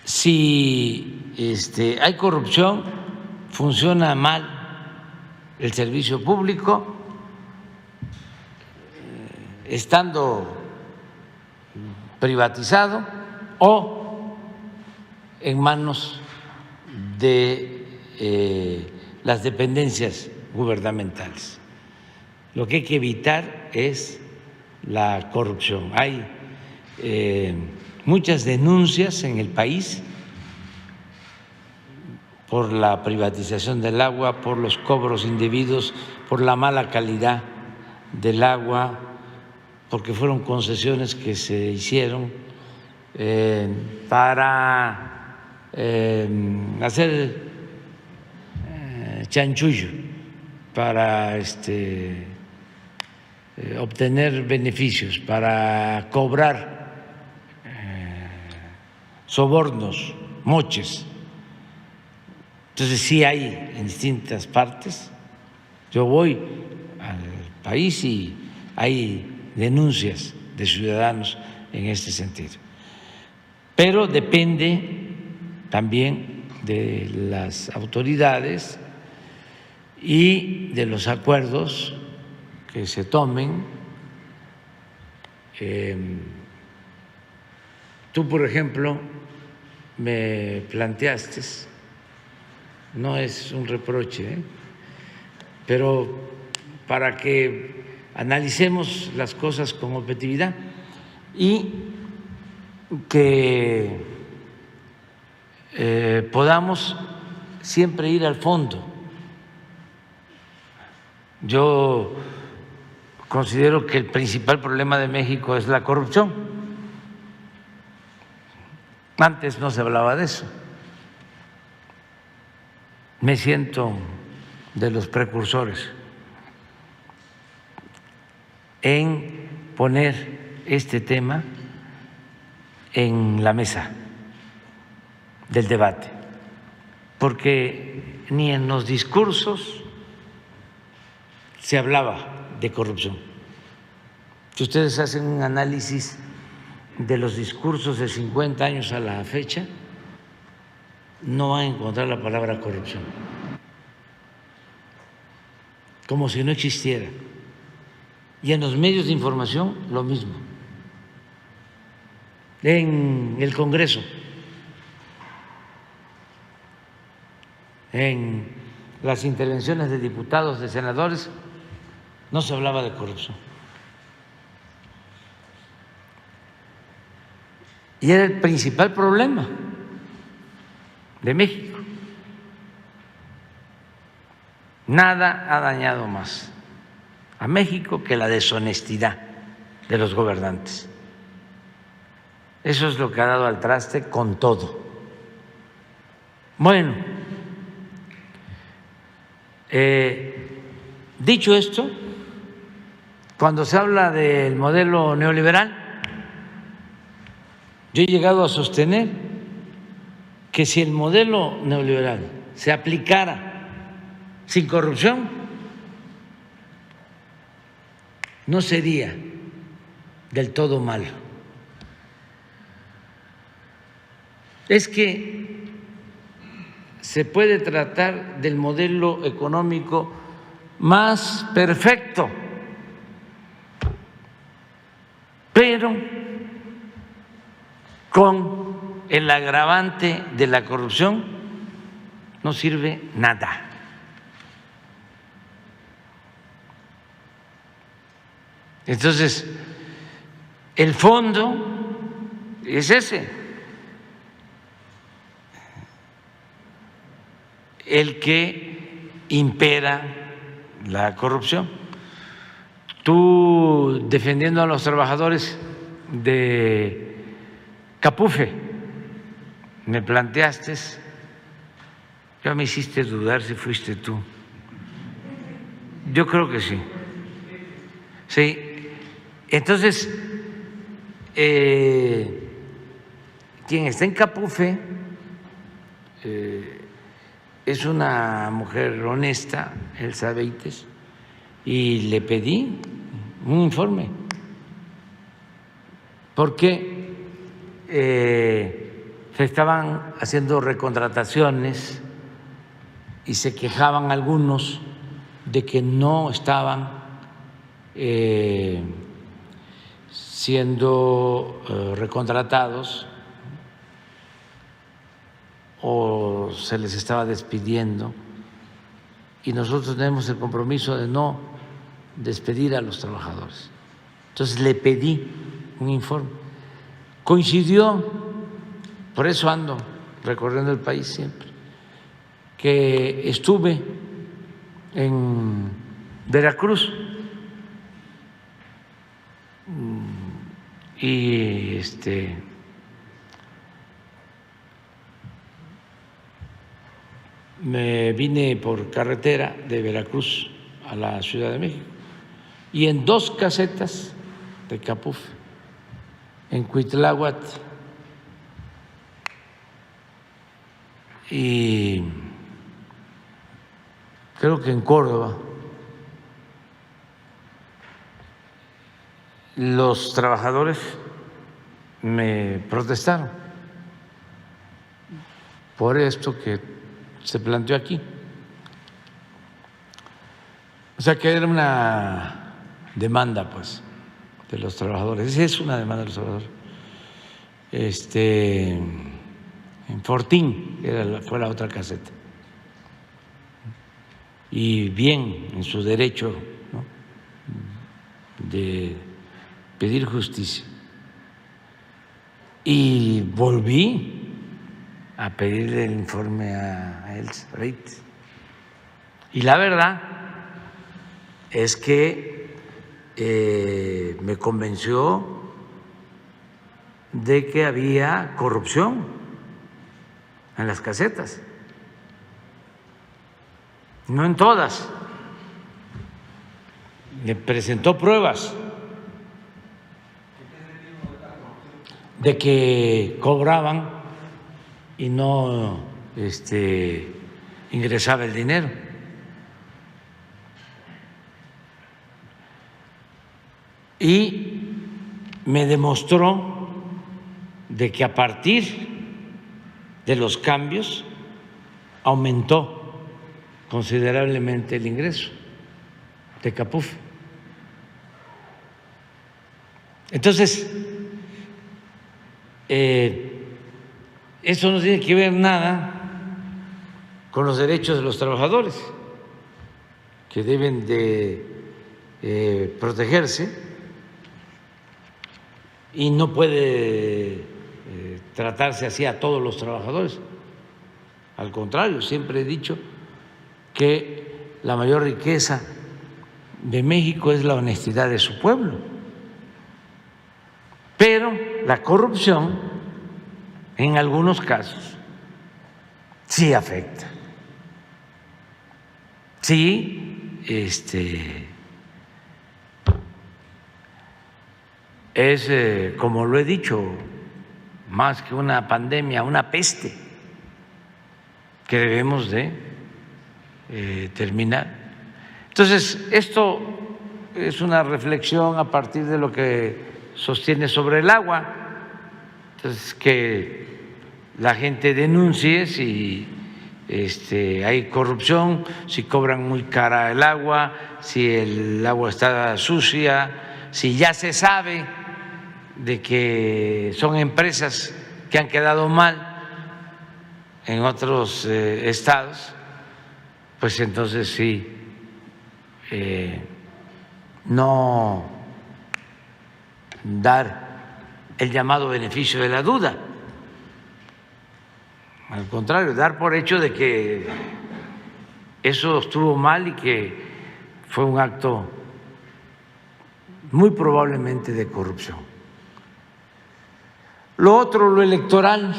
Si hay corrupción, funciona mal el servicio público, estando privatizado o en manos de las dependencias gubernamentales. Lo que hay que evitar es la corrupción. Hay muchas denuncias en el país por la privatización del agua, por los cobros indebidos, por la mala calidad del agua, porque fueron concesiones que se hicieron para hacer chanchullo, para obtener beneficios, para cobrar sobornos, moches. Entonces sí hay en distintas partes. Yo voy al país y hay denuncias de ciudadanos en este sentido. Pero depende también de las autoridades y de los acuerdos que se tomen. Tú, por ejemplo, me planteaste, no es un reproche, pero para que analicemos las cosas con objetividad y que podamos siempre ir al fondo. Yo considero que el principal problema de México es la corrupción. Antes no se hablaba de eso. Me siento de los precursores en poner este tema en la mesa del debate, porque ni en los discursos se hablaba de corrupción. Si ustedes hacen un análisis de los discursos de 50 años a la fecha, no van a encontrar la palabra corrupción, como si no existiera. Y en los medios de información lo mismo. En el Congreso, en las intervenciones de diputados, de senadores, no se hablaba de corrupción. Y era el principal problema de México. Nada ha dañado más a México que la deshonestidad de los gobernantes. Eso es lo que ha dado al traste con todo. Bueno, dicho esto, cuando se habla del modelo neoliberal, yo he llegado a sostener que si el modelo neoliberal se aplicara sin corrupción, no sería del todo malo. Es que se puede tratar del modelo económico más perfecto, pero con el agravante de la corrupción no sirve nada. Entonces, el fondo es ese, el que impera la corrupción. Tú, defendiendo a los trabajadores de Capufe, me planteaste, ya me hiciste dudar si fuiste tú. Yo creo que sí. Sí. Entonces, quien está en Capufe es una mujer honesta, Elsa Beites, y le pedí un informe, porque se estaban haciendo recontrataciones y se quejaban algunos de que no estaban siendo recontratados o se les estaba despidiendo, y nosotros tenemos el compromiso de no despedir a los trabajadores. Entonces le pedí un informe. Coincidió, por eso ando recorriendo el país siempre, que estuve en Veracruz y me vine por carretera de Veracruz a la Ciudad de México, y en 2 casetas de Capufe, en Cuitláhuac y creo que en Córdoba, los trabajadores me protestaron por esto que se planteó aquí. O sea que era una demanda, pues, de los trabajadores. Es una demanda de los trabajadores. En Fortín fue la otra caseta. Y bien, en su derecho, ¿no?, de pedir justicia. Y volví a pedirle el informe a Elsa Beites. Y la verdad es que me convenció de que había corrupción en las casetas. No en todas. Me presentó pruebas. de que cobraban y no ingresaba el dinero. Y me demostró de que a partir de los cambios aumentó considerablemente el ingreso de Capuf. Entonces, eso no tiene que ver nada con los derechos de los trabajadores, que deben de protegerse, y no puede tratarse así a todos los trabajadores. Al contrario, siempre he dicho que la mayor riqueza de México es la honestidad de su pueblo. Pero la corrupción, en algunos casos, sí afecta. Sí, es, como lo he dicho, más que una pandemia, una peste que debemos de terminar. Entonces, esto es una reflexión a partir de lo que sostiene sobre el agua. Entonces, que la gente denuncie si hay corrupción, si cobran muy cara el agua, si el agua está sucia, si ya se sabe de que son empresas que han quedado mal en otros estados, pues entonces sí, no dar el llamado beneficio de la duda. Al contrario, dar por hecho de que eso estuvo mal y que fue un acto muy probablemente de corrupción. Lo otro, lo electoral,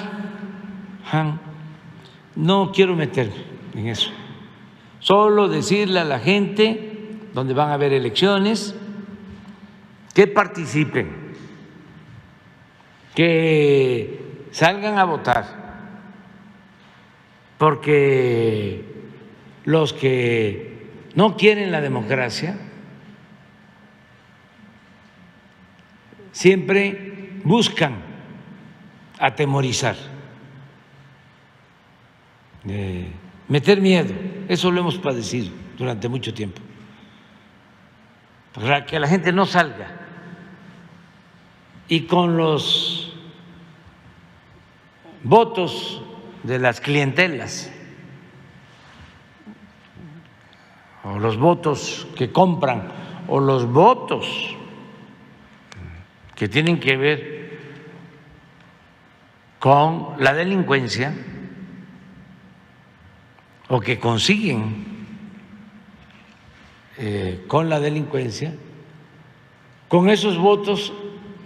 no quiero meterme en eso. Solo decirle a la gente, donde van a haber elecciones, que participen, que salgan a votar, porque los que no quieren la democracia siempre buscan atemorizar, meter miedo. Eso lo hemos padecido durante mucho tiempo, para que la gente no salga. Y con los votos de las clientelas o los votos que compran o los votos que tienen que ver con la delincuencia o que consiguen con la delincuencia, con esos votos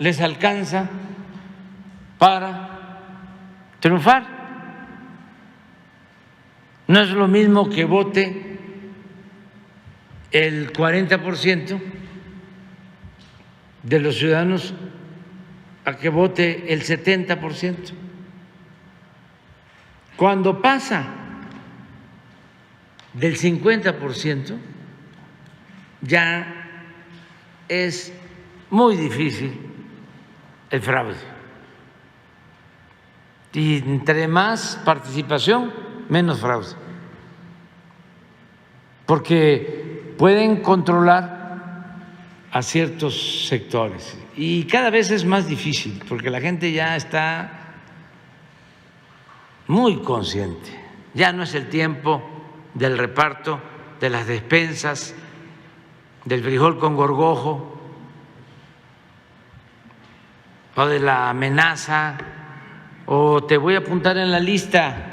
les alcanza para triunfar. No es lo mismo que vote el 40% de los ciudadanos a que vote el 70%. Cuando pasa del 50%, ya es muy difícil el fraude. Y entre más participación, menos fraude. Porque pueden controlar a ciertos sectores. Y cada vez es más difícil, porque la gente ya está muy consciente. Ya no es el tiempo del reparto de las despensas, del frijol con gorgojo, o de la amenaza, o te voy a apuntar en la lista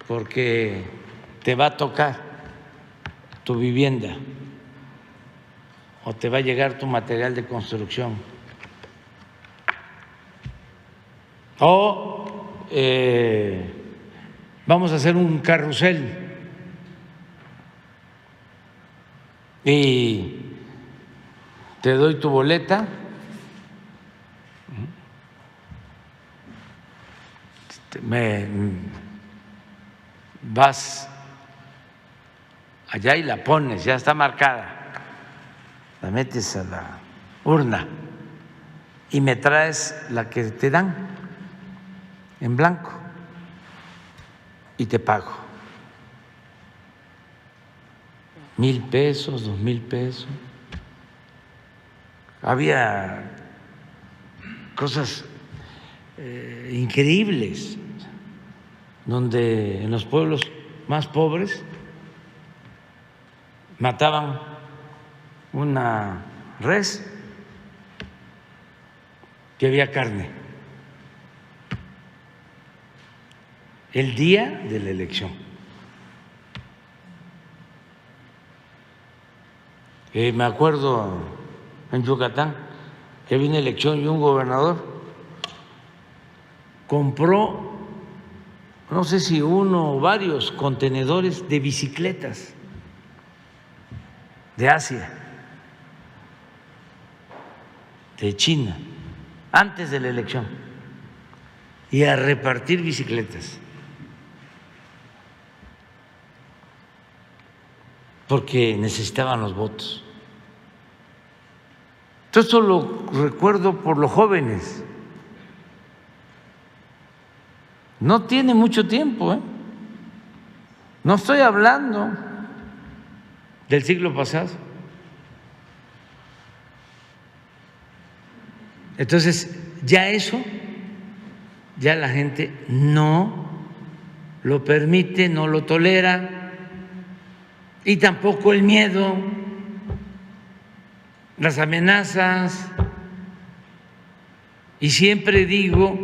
porque te va a tocar tu vivienda o te va a llegar tu material de construcción, o vamos a hacer un carrusel y te doy tu boleta vas allá y la pones, ya está marcada, la metes a la urna y me traes la que te dan en blanco y te pago 1,000 pesos, 2,000 pesos. Había cosas increíbles donde en los pueblos más pobres mataban una res que había carne el día de la elección. Me acuerdo en Yucatán que había una elección y un gobernador compró, no sé si uno o varios contenedores de bicicletas de Asia, de China, antes de la elección, y a repartir bicicletas, porque necesitaban los votos. Entonces, esto lo recuerdo por los jóvenes. No tiene mucho tiempo, ¿eh? No estoy hablando del siglo pasado. Entonces, ya eso, ya la gente no lo permite, no lo tolera, y tampoco el miedo, las amenazas. Y siempre digo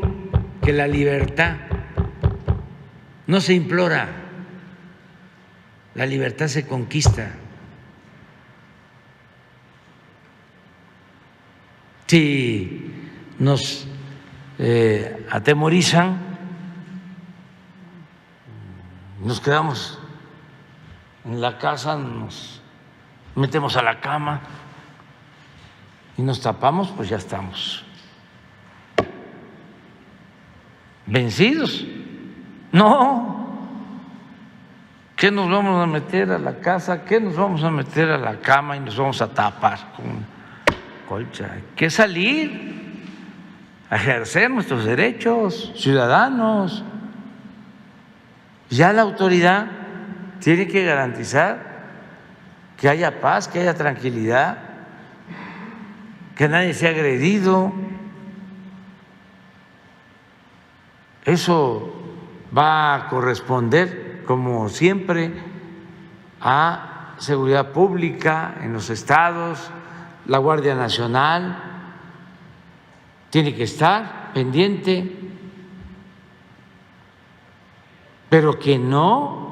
que la libertad no se implora, la libertad se conquista. Si nos atemorizan, nos quedamos en la casa, nos metemos a la cama y nos tapamos, pues ya estamos vencidos. No, ¿qué nos vamos a meter a la casa? ¿Qué nos vamos a meter a la cama y nos vamos a tapar con colcha? Hay que salir a ejercer nuestros derechos ciudadanos. Ya la autoridad tiene que garantizar que haya paz, que haya tranquilidad, que nadie sea agredido. Eso va a corresponder, como siempre, a seguridad pública en los estados. La Guardia Nacional tiene que estar pendiente, pero que no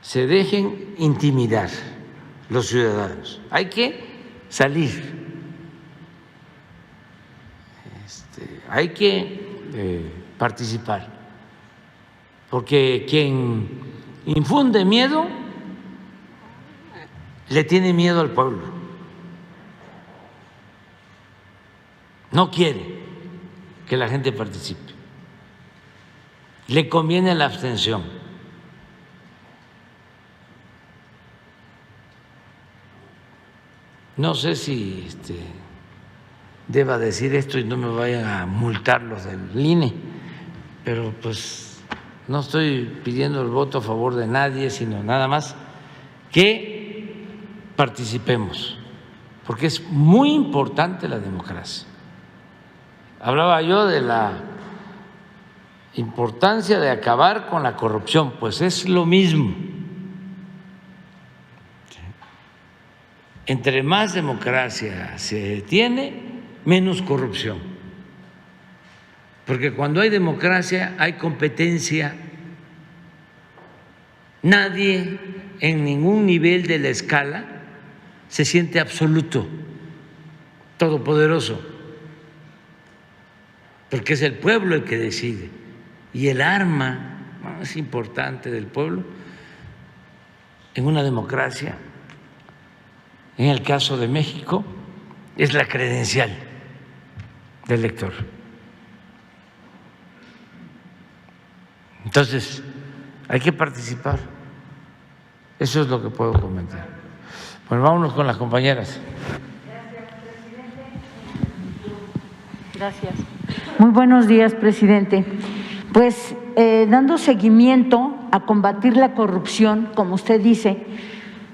se dejen intimidar los ciudadanos. Hay que salir, hay que participar, porque quien infunde miedo le tiene miedo al pueblo, no quiere que la gente participe, le conviene la abstención. No sé si deba decir esto y no me vayan a multar los del INE, pero pues no estoy pidiendo el voto a favor de nadie, sino nada más que participemos, porque es muy importante la democracia. Hablaba yo de la importancia de acabar con la corrupción, pues es lo mismo. Entre más democracia se tiene, menos corrupción. Porque cuando hay democracia hay competencia. Nadie en ningún nivel de la escala se siente absoluto, todopoderoso, porque es el pueblo el que decide. Y el arma más importante del pueblo en una democracia, en el caso de México, es la credencial del elector. Entonces, hay que participar. Eso es lo que puedo comentar. Bueno, vámonos con las compañeras. Gracias. Muy buenos días, presidente. Pues dando seguimiento a combatir la corrupción, como usted dice,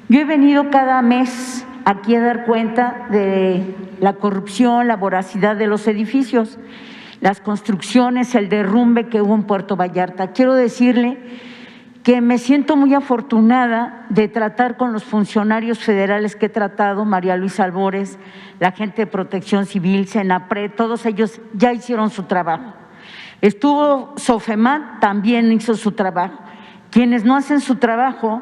yo he venido cada mes aquí a dar cuenta de la corrupción, la voracidad de los edificios, las construcciones, el derrumbe que hubo en Puerto Vallarta. Quiero decirle que me siento muy afortunada de tratar con los funcionarios federales que he tratado, María Luisa Albores, la gente de Protección Civil, Senapred, todos ellos ya hicieron su trabajo. Estuvo Sofemat, también hizo su trabajo. Quienes no hacen su trabajo,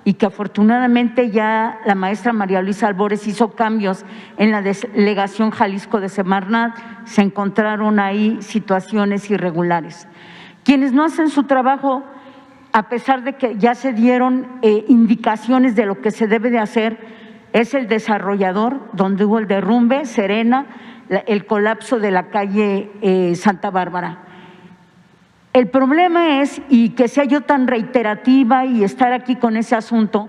y que afortunadamente ya la maestra María Luisa Albores hizo cambios en la delegación Jalisco de Semarnat, se encontraron ahí situaciones irregulares. Quienes no hacen su trabajo, a pesar de que ya se dieron indicaciones de lo que se debe de hacer, es el desarrollador, donde hubo el derrumbe, Serena, el colapso de la calle Santa Bárbara. El problema es, y que sea yo tan reiterativa y estar aquí con ese asunto,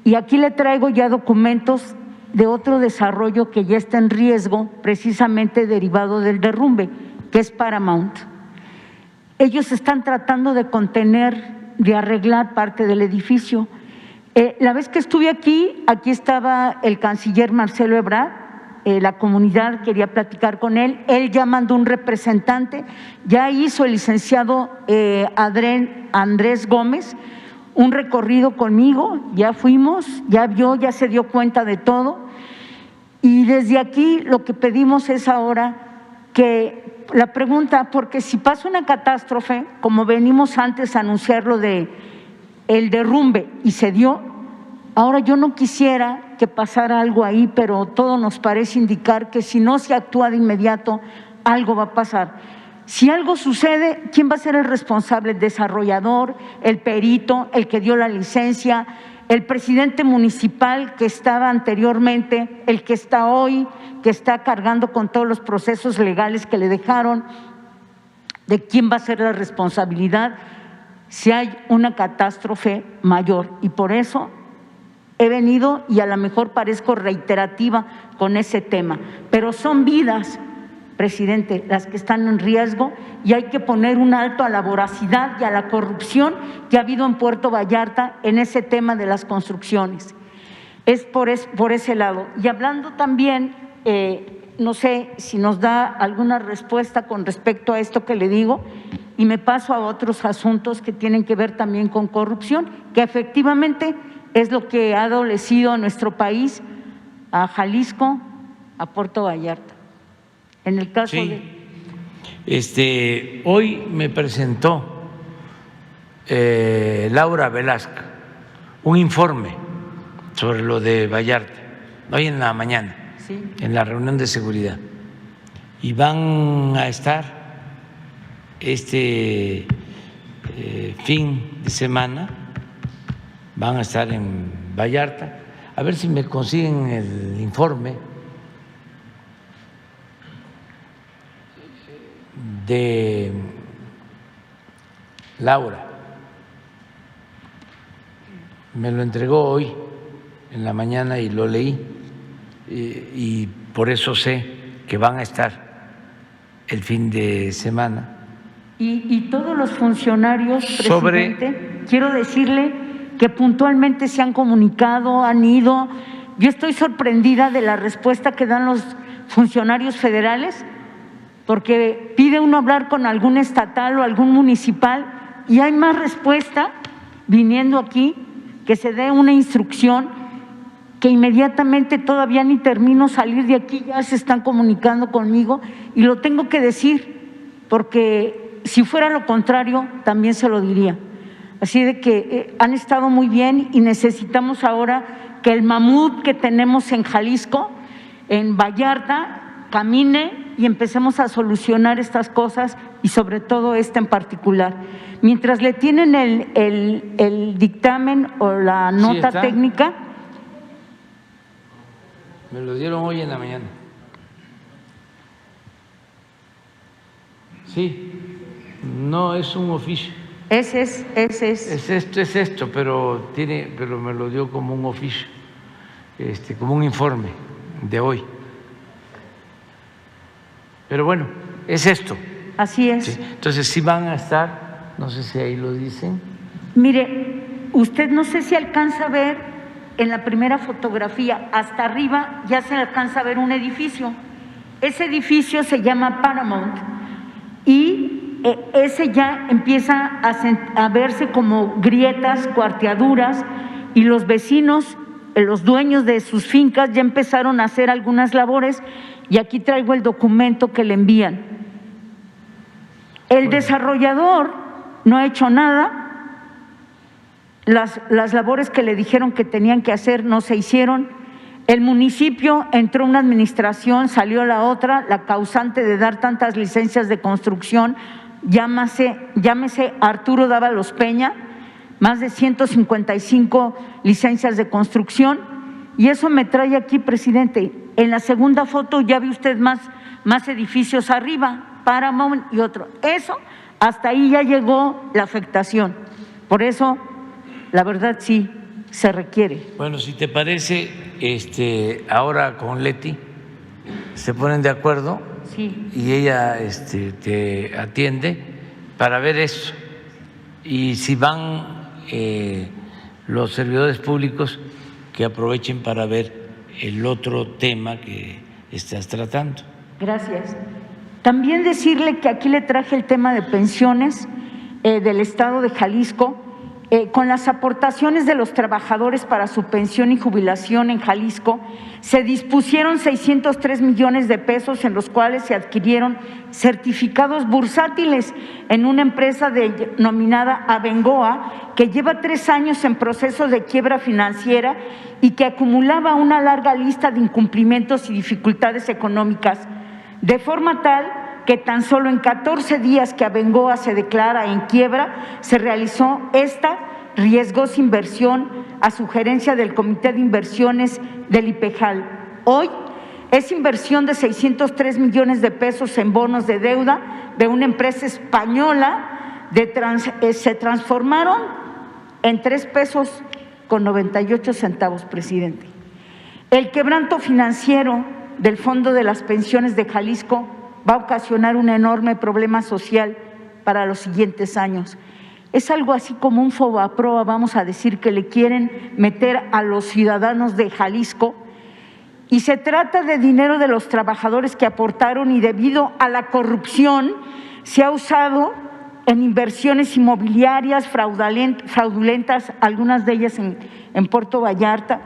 y aquí le traigo ya documentos de otro desarrollo que ya está en riesgo, precisamente derivado del derrumbe, que es Paramount. Ellos están tratando de contener, de arreglar parte del edificio. La vez que estuve aquí estaba el canciller Marcelo Ebrard, la comunidad quería platicar con él ya mandó un representante, ya hizo el licenciado Andrés Gómez un recorrido conmigo, ya fuimos, ya vio, ya se dio cuenta de todo, y desde aquí lo que pedimos es ahora que la pregunta, porque si pasa una catástrofe, como venimos antes a anunciarlo de el derrumbe y se dio, ahora yo no quisiera que pasara algo ahí, pero todo nos parece indicar que si no se actúa de inmediato, algo va a pasar. Si algo sucede, ¿quién va a ser el responsable? El desarrollador, el perito, el que dio la licencia, el presidente municipal que estaba anteriormente, el que está hoy, que está cargando con todos los procesos legales que le dejaron. ¿De quién va a ser la responsabilidad si hay una catástrofe mayor? Y por eso he venido, y a lo mejor parezco reiterativa con ese tema, pero son vidas, presidente, las que están en riesgo, y hay que poner un alto a la voracidad y a la corrupción que ha habido en Puerto Vallarta en ese tema de las construcciones. Es por ese lado. Y hablando también, no sé si nos da alguna respuesta con respecto a esto que le digo, y me paso a otros asuntos que tienen que ver también con corrupción, que efectivamente es lo que ha adolecido a nuestro país, a Jalisco, a Puerto Vallarta. En el caso hoy me presentó Laura Velasco un informe sobre lo de Vallarta, hoy en la mañana, en la reunión de seguridad. Y van a estar este fin de semana, van a estar en Vallarta, a ver si me consiguen el informe de Laura. Me lo entregó hoy en la mañana y lo leí, y por eso sé que van a estar el fin de semana. Y todos los funcionarios, presidente, quiero decirle que puntualmente se han comunicado, han ido. Yo estoy sorprendida de la respuesta que dan los funcionarios federales, porque pide uno hablar con algún estatal o algún municipal y hay más respuesta viniendo aquí, que se dé una instrucción, que inmediatamente todavía ni termino salir de aquí, ya se están comunicando conmigo, y lo tengo que decir, porque si fuera lo contrario también se lo diría. Así de que han estado muy bien, y necesitamos ahora que el mamut que tenemos en Jalisco, en Vallarta, camine y empecemos a solucionar estas cosas, y sobre todo esta en particular. Mientras le tienen el dictamen o la nota técnica. Me lo dieron hoy en la mañana. Sí, no es un oficio, Ese es. Es esto, pero me lo dio como un oficio, como un informe de hoy. Pero bueno, es esto. Así es. Sí. Entonces sí van a estar, no sé si ahí lo dicen. Mire, usted no sé si alcanza a ver en la primera fotografía, hasta arriba ya se alcanza a ver un edificio. Ese edificio se llama Paramount y ese ya empieza a verse como grietas, cuarteaduras, y los vecinos, los dueños de sus fincas ya empezaron a hacer algunas labores, y aquí traigo el documento que le envían. El desarrollador no ha hecho nada, las labores que le dijeron que tenían que hacer no se hicieron, el municipio entró una administración, salió la otra, la causante de dar tantas licencias de construcción, llámese Arturo Dávalos Peña, más de 155 licencias de construcción, y eso me trae aquí, presidente. En la segunda foto ya ve usted más edificios arriba, Paramount y otro. Eso, hasta ahí ya llegó la afectación. Por eso, la verdad sí, se requiere. Bueno, si te parece, ahora con Leti se ponen de acuerdo. Sí. Y ella te atiende para ver eso. Y si van los servidores públicos, que aprovechen para ver el otro tema que estás tratando. Gracias. También decirle que aquí le traje el tema de pensiones del Estado de Jalisco. Con las aportaciones de los trabajadores para su pensión y jubilación en Jalisco, se dispusieron 603 millones de pesos, en los cuales se adquirieron certificados bursátiles en una empresa denominada Abengoa, que lleva 3 años en proceso de quiebra financiera y que acumulaba una larga lista de incumplimientos y dificultades económicas, de forma tal que tan solo en 14 días que Abengoa se declara en quiebra, se realizó esta riesgosa inversión a sugerencia del Comité de Inversiones del IPEJAL. Hoy es inversión de 603 millones de pesos en bonos de deuda de una empresa española, se transformaron en 3 pesos con 98 centavos, presidente. El quebranto financiero del Fondo de las Pensiones de Jalisco va a ocasionar un enorme problema social para los siguientes años. Es algo así como un fobaproa, vamos a decir, que le quieren meter a los ciudadanos de Jalisco, y se trata de dinero de los trabajadores que aportaron, y debido a la corrupción se ha usado en inversiones inmobiliarias fraudulentas, algunas de ellas en Puerto Vallarta,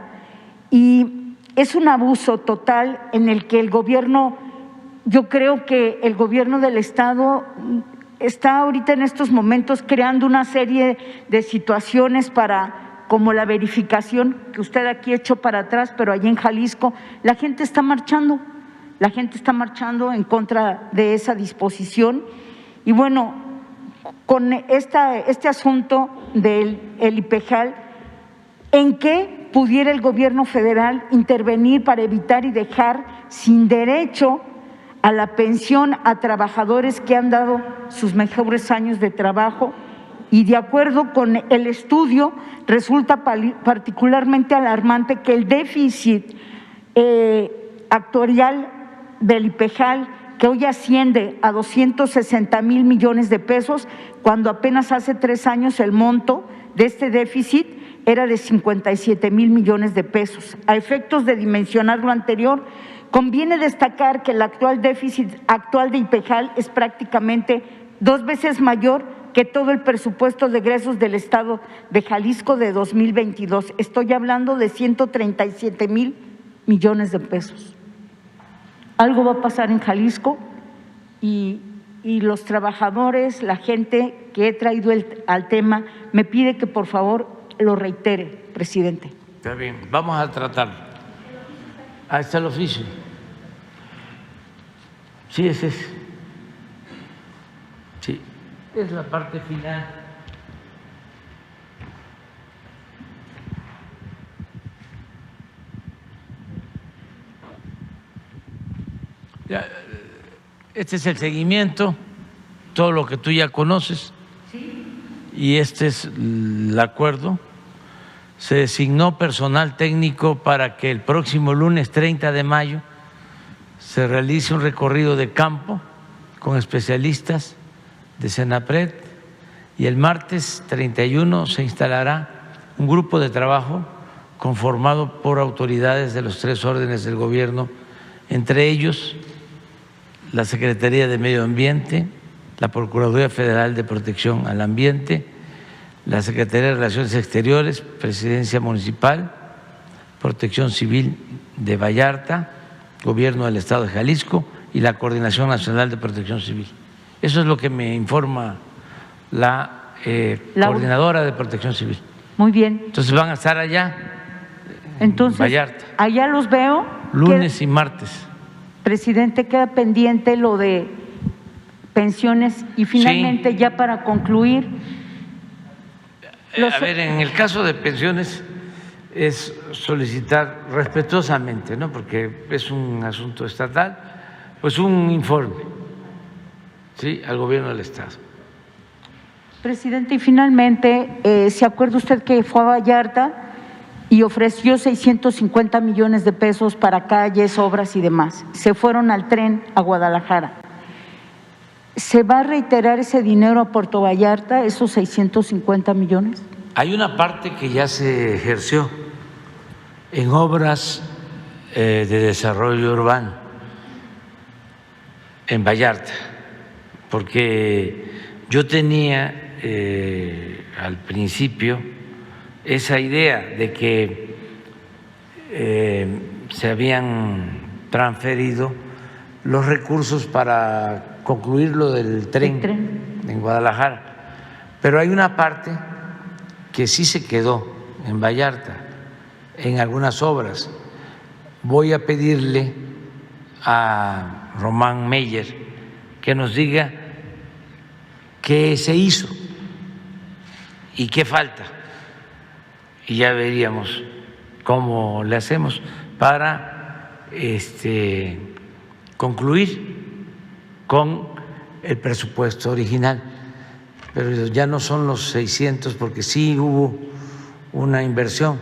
y es un abuso total en el que el gobierno, yo creo que el gobierno del Estado está ahorita en estos momentos creando una serie de situaciones como la verificación que usted aquí echó para atrás, pero allí en Jalisco la gente está marchando en contra de esa disposición. Y bueno, con este asunto del IPEJAL, ¿en qué pudiera el gobierno federal intervenir para evitar y dejar sin derecho a la pensión a trabajadores que han dado sus mejores años de trabajo? Y de acuerdo con el estudio, resulta particularmente alarmante que el déficit actuarial del IPEJAL, que hoy asciende a 260,000 millones de pesos, cuando apenas hace 3 años el monto de este déficit era de 57,000 millones de pesos. A efectos de dimensionar lo anterior, conviene destacar que el actual déficit de IPEJAL es prácticamente 2 veces mayor que todo el presupuesto de egresos del Estado de Jalisco de 2022. Estoy hablando de 137,000 millones de pesos. Algo va a pasar en Jalisco y los trabajadores, la gente que he traído al tema, me pide que por favor lo reitere, presidente. Está bien, vamos a tratarlo. Ahí está el oficio. Sí, ese es. Sí, es la parte final. Ya, este es el seguimiento, todo lo que tú ya conoces. Sí. y este es el acuerdo. Se designó personal técnico para que el próximo lunes 30 de mayo se realice un recorrido de campo con especialistas de Senapred y el martes 31 se instalará un grupo de trabajo conformado por autoridades de los 3 órdenes del gobierno, entre ellos la Secretaría de Medio Ambiente, la Procuraduría Federal de Protección al Ambiente, la Secretaría de Relaciones Exteriores, Presidencia Municipal, Protección Civil de Vallarta, Gobierno del Estado de Jalisco y la Coordinación Nacional de Protección Civil. Eso es lo que me informa la Coordinadora de Protección Civil. Muy bien. Entonces van a estar allá, entonces, en Vallarta. Allá los veo. Lunes y martes. Presidente, queda pendiente lo de pensiones y finalmente sí, ya para concluir. A ver, en el caso de pensiones es solicitar respetuosamente, ¿no? Porque es un asunto estatal, pues un informe, ¿sí?, al gobierno del Estado. Presidente, y finalmente, ¿se acuerda usted que fue a Vallarta y ofreció 650 millones de pesos para calles, obras y demás? Se fueron al tren a Guadalajara. ¿Se va a reiterar ese dinero a Puerto Vallarta, esos 650 millones? Hay una parte que ya se ejerció en obras de desarrollo urbano en Vallarta, porque yo tenía al principio esa idea de que se habían transferido los recursos para concluir lo del tren en Guadalajara, pero hay una parte que sí se quedó en Vallarta, en algunas obras. Voy a pedirle a Román Meyer que nos diga qué se hizo y qué falta, y ya veríamos cómo le hacemos para concluir con el presupuesto original. Pero ya no son los 600 porque sí hubo una inversión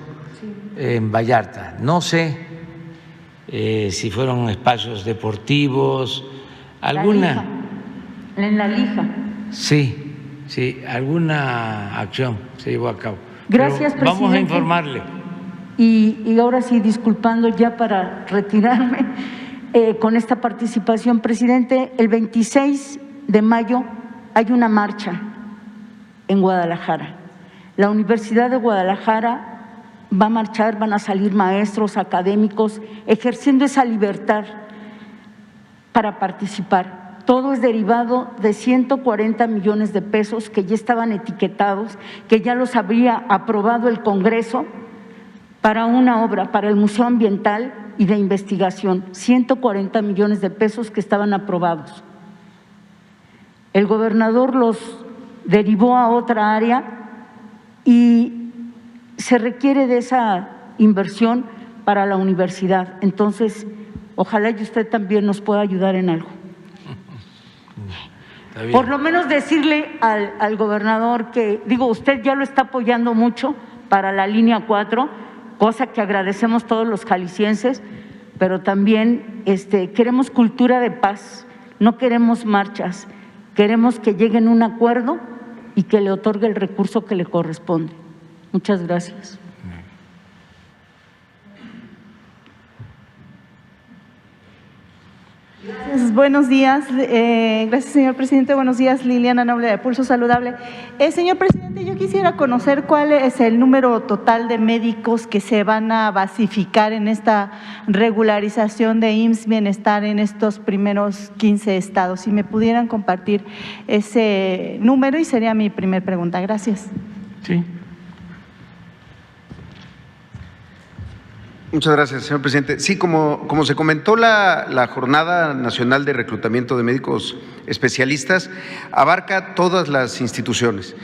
en Vallarta. No sé si fueron espacios deportivos, alguna. En la Lija. Sí, sí, alguna acción se llevó a cabo. Gracias, pero vamos presidente. a informarle. Y ahora sí, disculpando ya para retirarme con esta participación, presidente, el 26 de mayo hay una marcha en Guadalajara. La Universidad de Guadalajara va a marchar, van a salir maestros, académicos, ejerciendo esa libertad para participar. Todo es derivado de 140 millones de pesos que ya estaban etiquetados, que ya los habría aprobado el Congreso para una obra, para el Museo Ambiental y de Investigación, 140 millones de pesos que estaban aprobados. El gobernador los derivó a otra área y se requiere de esa inversión para la universidad. Entonces, ojalá y usted también nos pueda ayudar en algo. Por lo menos decirle al gobernador que, digo, usted ya lo está apoyando mucho para la línea 4, cosa que agradecemos todos los jaliscienses, pero también queremos cultura de paz, no queremos marchas, queremos que lleguen a un acuerdo y que le otorgue el recurso que le corresponde. Muchas gracias. Buenos días, gracias señor presidente, buenos días, Liliana Noble de Pulso Saludable. Señor presidente, yo quisiera conocer cuál es el número total de médicos que se van a basificar en esta regularización de IMSS Bienestar en estos primeros 15 estados. Si me pudieran compartir ese número, y sería mi primera pregunta. Gracias. Sí. Muchas gracias, señor presidente. Sí, como se comentó, la Jornada Nacional de Reclutamiento de Médicos especialistas abarca todas las instituciones,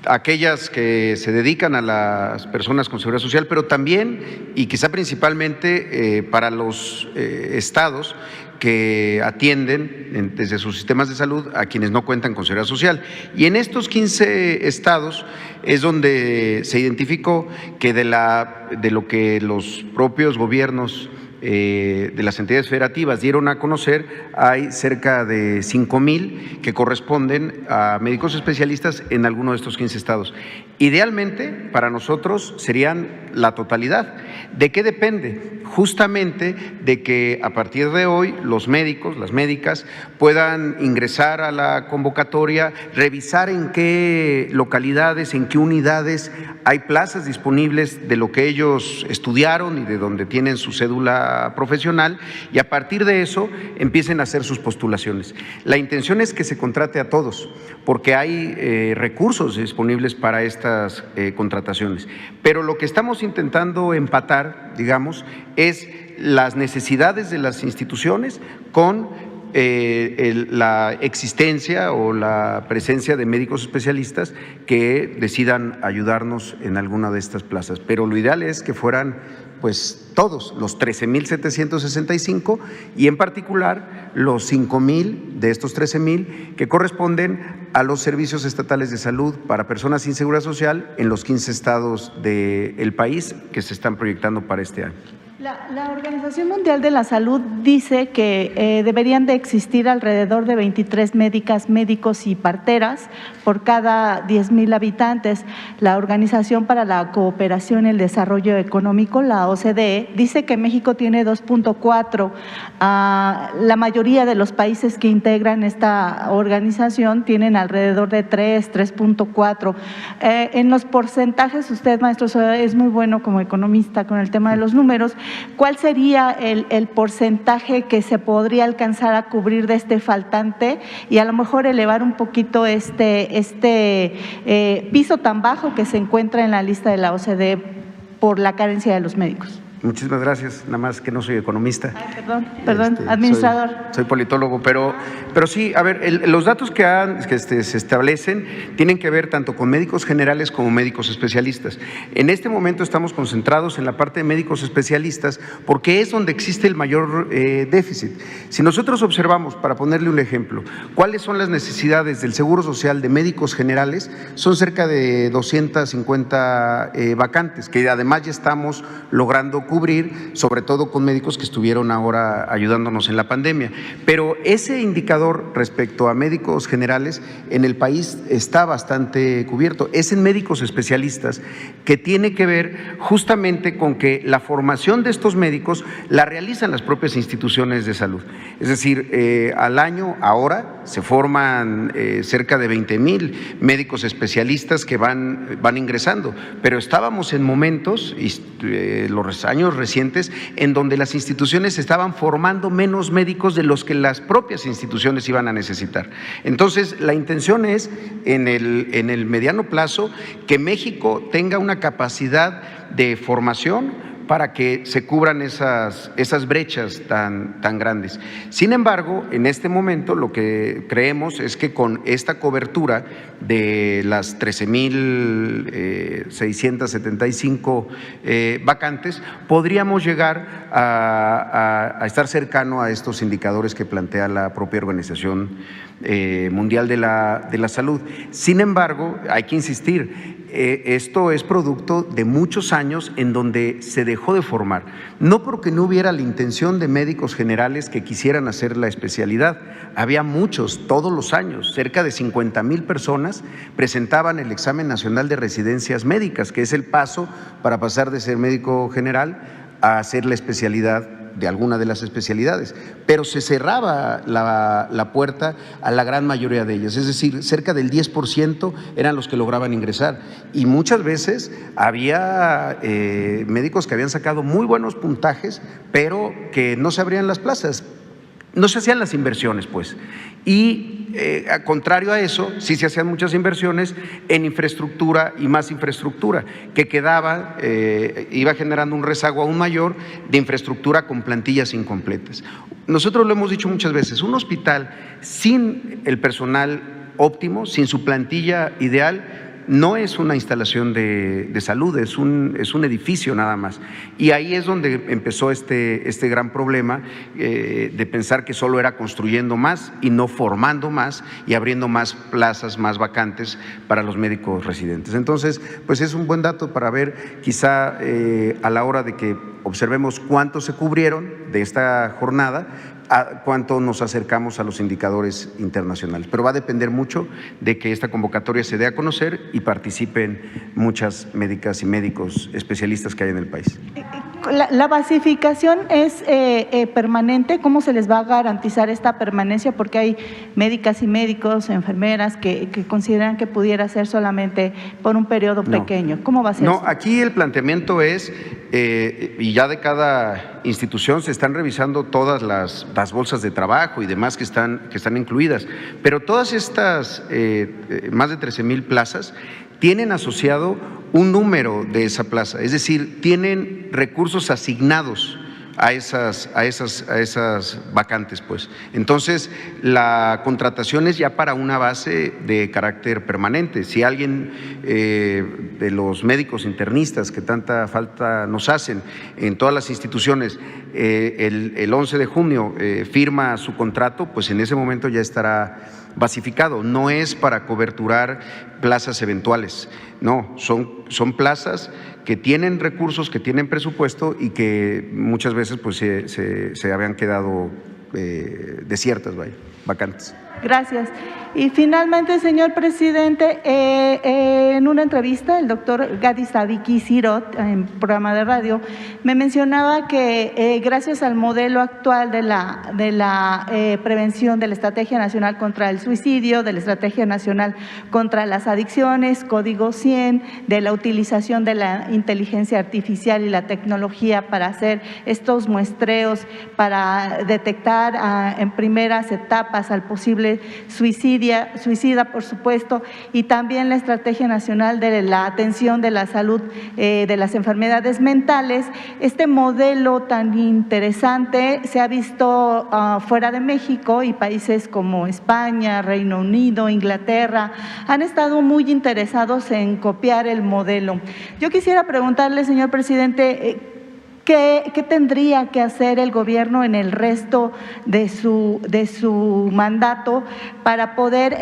aquellas que se dedican a las personas con seguridad social, pero también y quizá principalmente para los estados que atienden desde sus sistemas de salud a quienes no cuentan con seguridad social. Y en estos 15 estados es donde se identificó que de lo que los propios gobiernos de las entidades federativas dieron a conocer, hay cerca de 5,000 que corresponden a médicos especialistas en alguno de estos 15 estados. Idealmente, para nosotros, serían la totalidad. ¿De qué depende? Justamente de que a partir de hoy los médicos, las médicas, puedan ingresar a la convocatoria, revisar en qué localidades, en qué unidades hay plazas disponibles de lo que ellos estudiaron y de donde tienen su cédula profesional, y a partir de eso empiecen a hacer sus postulaciones. La intención es que se contrate a todos, porque hay recursos disponibles para estas contrataciones. Pero lo que estamos intentando empatar, digamos, es las necesidades de las instituciones con la existencia o la presencia de médicos especialistas que decidan ayudarnos en alguna de estas plazas. Pero lo ideal es que fueran pues todos, los 13,765 y en particular los 5,000 de estos 13,000 que corresponden a los servicios estatales de salud para personas sin seguridad social en los 15 estados del país que se están proyectando para este año. La Organización Mundial de la Salud dice que deberían de existir alrededor de 23 médicas, médicos y parteras por cada 10,000 habitantes. La Organización para la Cooperación y el Desarrollo Económico, la OCDE, dice que México tiene 2.4. La mayoría de los países que integran esta organización tienen alrededor de 3.4. En los porcentajes, usted, maestro, es muy bueno como economista con el tema de los números. ¿Cuál sería el porcentaje que se podría alcanzar a cubrir de este faltante y a lo mejor elevar un poquito este piso tan bajo que se encuentra en la lista de la OCDE por la carencia de los médicos? Muchísimas gracias, nada más que no soy economista. Perdón, administrador. Soy politólogo, pero sí, a ver, los datos que se establecen tienen que ver tanto con médicos generales como médicos especialistas. En este momento estamos concentrados en la parte de médicos especialistas porque es donde existe el mayor déficit. Si nosotros observamos, para ponerle un ejemplo, cuáles son las necesidades del Seguro Social de médicos generales, son cerca de 250 vacantes, que además ya estamos logrando cubrir, sobre todo con médicos que estuvieron ahora ayudándonos en la pandemia. Pero ese indicador respecto a médicos generales en el país está bastante cubierto. Es en médicos especialistas, que tiene que ver justamente con que la formación de estos médicos la realizan las propias instituciones de salud. Es decir, al año ahora se forman cerca de 20,000 médicos especialistas que van ingresando, pero estábamos en momentos, los años recientes, en donde las instituciones estaban formando menos médicos de los que las propias instituciones iban a necesitar. Entonces, la intención es, en el mediano plazo, que México tenga una capacidad de formación para que se cubran esas brechas tan grandes. Sin embargo, en este momento lo que creemos es que con esta cobertura de las 13,675 vacantes, podríamos llegar a estar cercano a estos indicadores que plantea la propia Organización Mundial de la Salud. Sin embargo, hay que insistir, esto es producto de muchos años en donde se dejó de formar, no porque no hubiera la intención de médicos generales que quisieran hacer la especialidad. Había muchos, todos los años, cerca de 50,000 personas presentaban el examen nacional de residencias médicas, que es el paso para pasar de ser médico general a hacer la especialidad de alguna de las especialidades, pero se cerraba la puerta a la gran mayoría de ellas, es decir, cerca del 10% eran los que lograban ingresar, y muchas veces había médicos que habían sacado muy buenos puntajes, pero que no se abrían las plazas. no se hacían las inversiones, pues. Y contrario a eso, sí se hacían muchas inversiones en infraestructura y más infraestructura, que quedaba, iba generando un rezago aún mayor de infraestructura con plantillas incompletas. Nosotros lo hemos dicho muchas veces, un hospital sin el personal óptimo, sin su plantilla ideal, no es una instalación de salud, es un edificio nada más. Y ahí es donde empezó este gran problema de pensar que solo era construyendo más y no formando más y abriendo más plazas, más vacantes para los médicos residentes. Entonces, pues es un buen dato para ver quizá a la hora de que observemos cuántos se cubrieron de esta jornada, a cuánto nos acercamos a los indicadores internacionales. Pero va a depender mucho de que esta convocatoria se dé a conocer y participen muchas médicas y médicos especialistas que hay en el país. ¿La basificación es permanente? ¿Cómo se les va a garantizar esta permanencia? Porque hay médicas y médicos, enfermeras que consideran que pudiera ser solamente por un periodo pequeño. ¿Cómo va a ser? No, esto? aquí el planteamiento es, y ya de cada institución se están revisando todas las bolsas de trabajo y demás que están incluidas, pero todas estas más de 13,000 plazas tienen asociado un número de esa plaza, es decir, tienen recursos asignados a esas vacantes, pues. Entonces, la contratación es ya para una base de carácter permanente. Si alguien de los médicos internistas que tanta falta nos hacen en todas las instituciones, el 11 de junio firma su contrato, pues en ese momento ya estará basificado. No es para coberturar plazas eventuales, no, son plazas que tienen recursos, que tienen presupuesto y que muchas veces pues se habían quedado desiertas, vacantes. Gracias. Y finalmente, señor presidente, en una entrevista, el doctor Gadi Sadiki Sirot, en programa de radio, me mencionaba que gracias al modelo actual de la prevención de la Estrategia Nacional contra el Suicidio, de la Estrategia Nacional contra las Adicciones, Código 100, de la utilización de la inteligencia artificial y la tecnología para hacer estos muestreos, para detectar en primeras etapas al posible suicida, por supuesto, y también la Estrategia Nacional de la Atención de la Salud de las Enfermedades Mentales. Este modelo tan interesante se ha visto fuera de México, y países como España, Reino Unido, Inglaterra han estado muy interesados en copiar el modelo. Yo quisiera preguntarle, señor presidente, ¿qué tendría que hacer el gobierno en el resto de su mandato para poder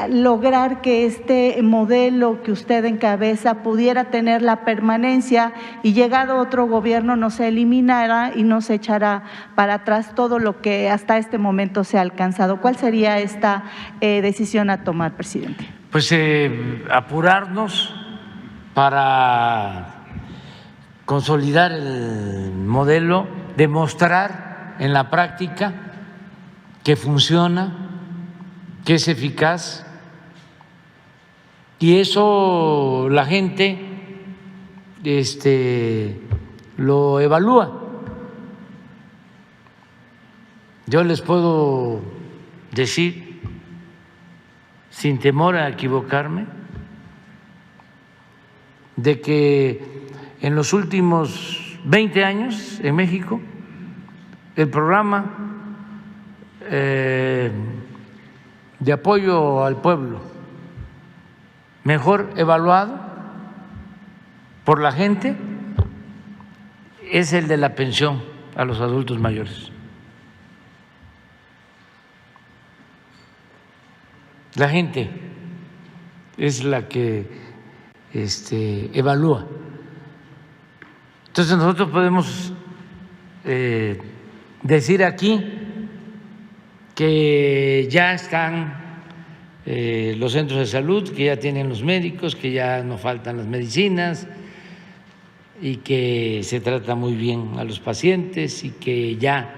lograr que este modelo que usted encabeza pudiera tener la permanencia y llegado otro gobierno no se eliminara y no se echara para atrás todo lo que hasta este momento se ha alcanzado? ¿Cuál sería esta decisión a tomar, presidente? Pues apurarnos para consolidar el modelo, demostrar en la práctica que funciona, que es eficaz, y eso la gente lo evalúa. Yo les puedo decir, sin temor a equivocarme, de que en los últimos 20 años en México, el programa de apoyo al pueblo mejor evaluado por la gente es el de la pensión a los adultos mayores. La gente es la que evalúa. Entonces nosotros podemos decir aquí que ya están los centros de salud, que ya tienen los médicos, que ya no faltan las medicinas y que se trata muy bien a los pacientes y que ya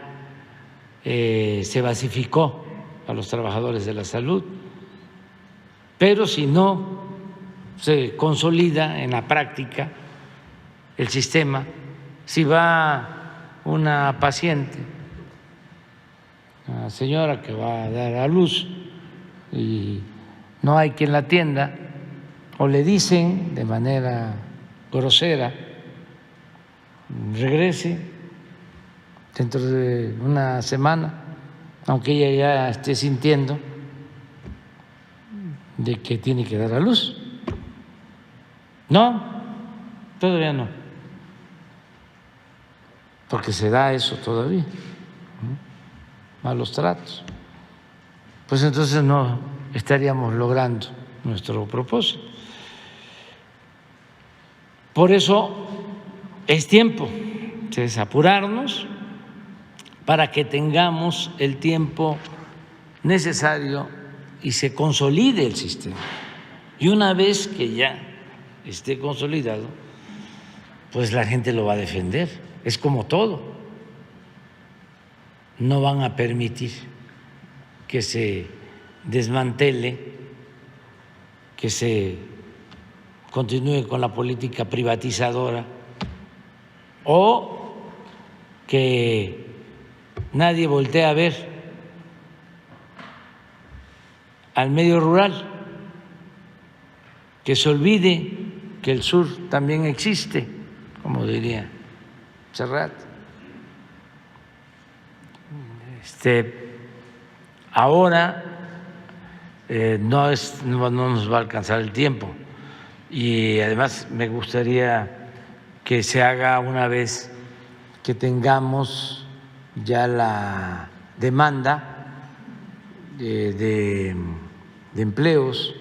se basificó a los trabajadores de la salud. Pero si no se consolida en la práctica el sistema, si va una paciente una señora que va a dar a luz y no hay quien la atienda, o le dicen de manera grosera, regrese dentro de una semana, aunque ella ya esté sintiendo de que tiene que dar a luz. No, todavía no, porque se da eso todavía, malos tratos. Pues entonces no estaríamos logrando nuestro propósito. Por eso es tiempo de apurarnos para que tengamos el tiempo necesario y se consolide el sistema. Y una vez que ya esté consolidado, pues la gente lo va a defender. Es como todo. No van a permitir que se desmantele, que se continúe con la política privatizadora o que nadie voltee a ver al medio rural, que se olvide que el sur también existe, como diría Serrat. Ahora no nos va a alcanzar el tiempo y además me gustaría que se haga una vez que tengamos ya la demanda de empleos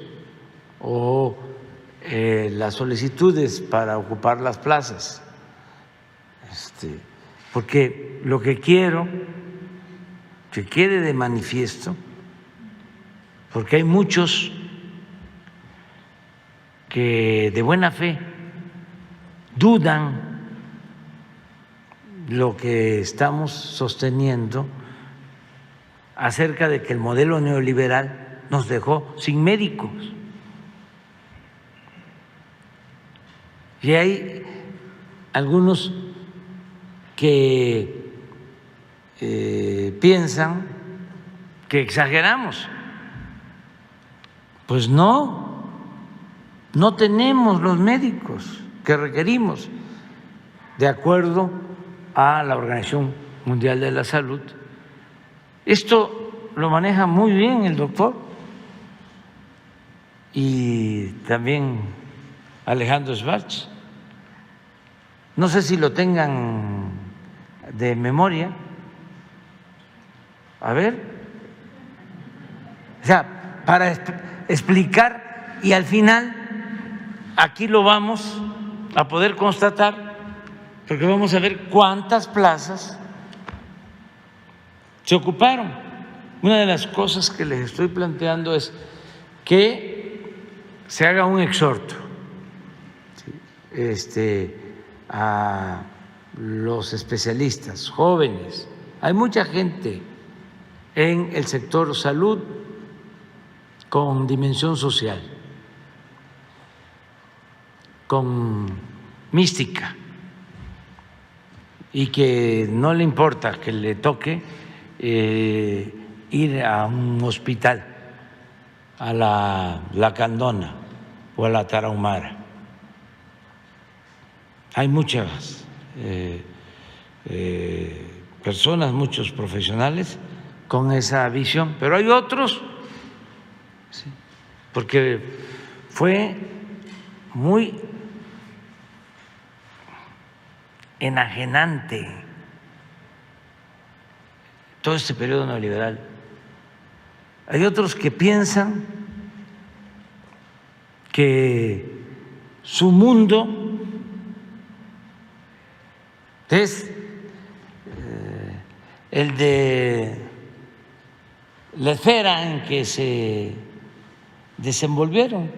o las solicitudes para ocupar las plazas, porque lo que quiero que quede de manifiesto, porque hay muchos que de buena fe dudan lo que estamos sosteniendo acerca de que el modelo neoliberal nos dejó sin médicos. Y hay algunos que piensan que exageramos. Pues no tenemos los médicos que requerimos, de acuerdo a la Organización Mundial de la Salud. Esto lo maneja muy bien el doctor y también Alejandro Schwartz. No sé si lo tengan de memoria. A ver, o sea, para explicar, y al final aquí lo vamos a poder constatar, porque vamos a ver cuántas plazas se ocuparon. Una de las cosas que les estoy planteando es que se haga un exhorto a los especialistas jóvenes. Hay mucha gente en el sector salud con dimensión social, con mística, y que no le importa que le toque ir a un hospital, a la Candona o a la Tarahumara. Hay muchas personas, muchos profesionales con esa visión, pero hay otros, ¿sí? Porque fue muy enajenante todo este periodo neoliberal. Hay otros que piensan que su mundo es el de la esfera en que se desenvolvieron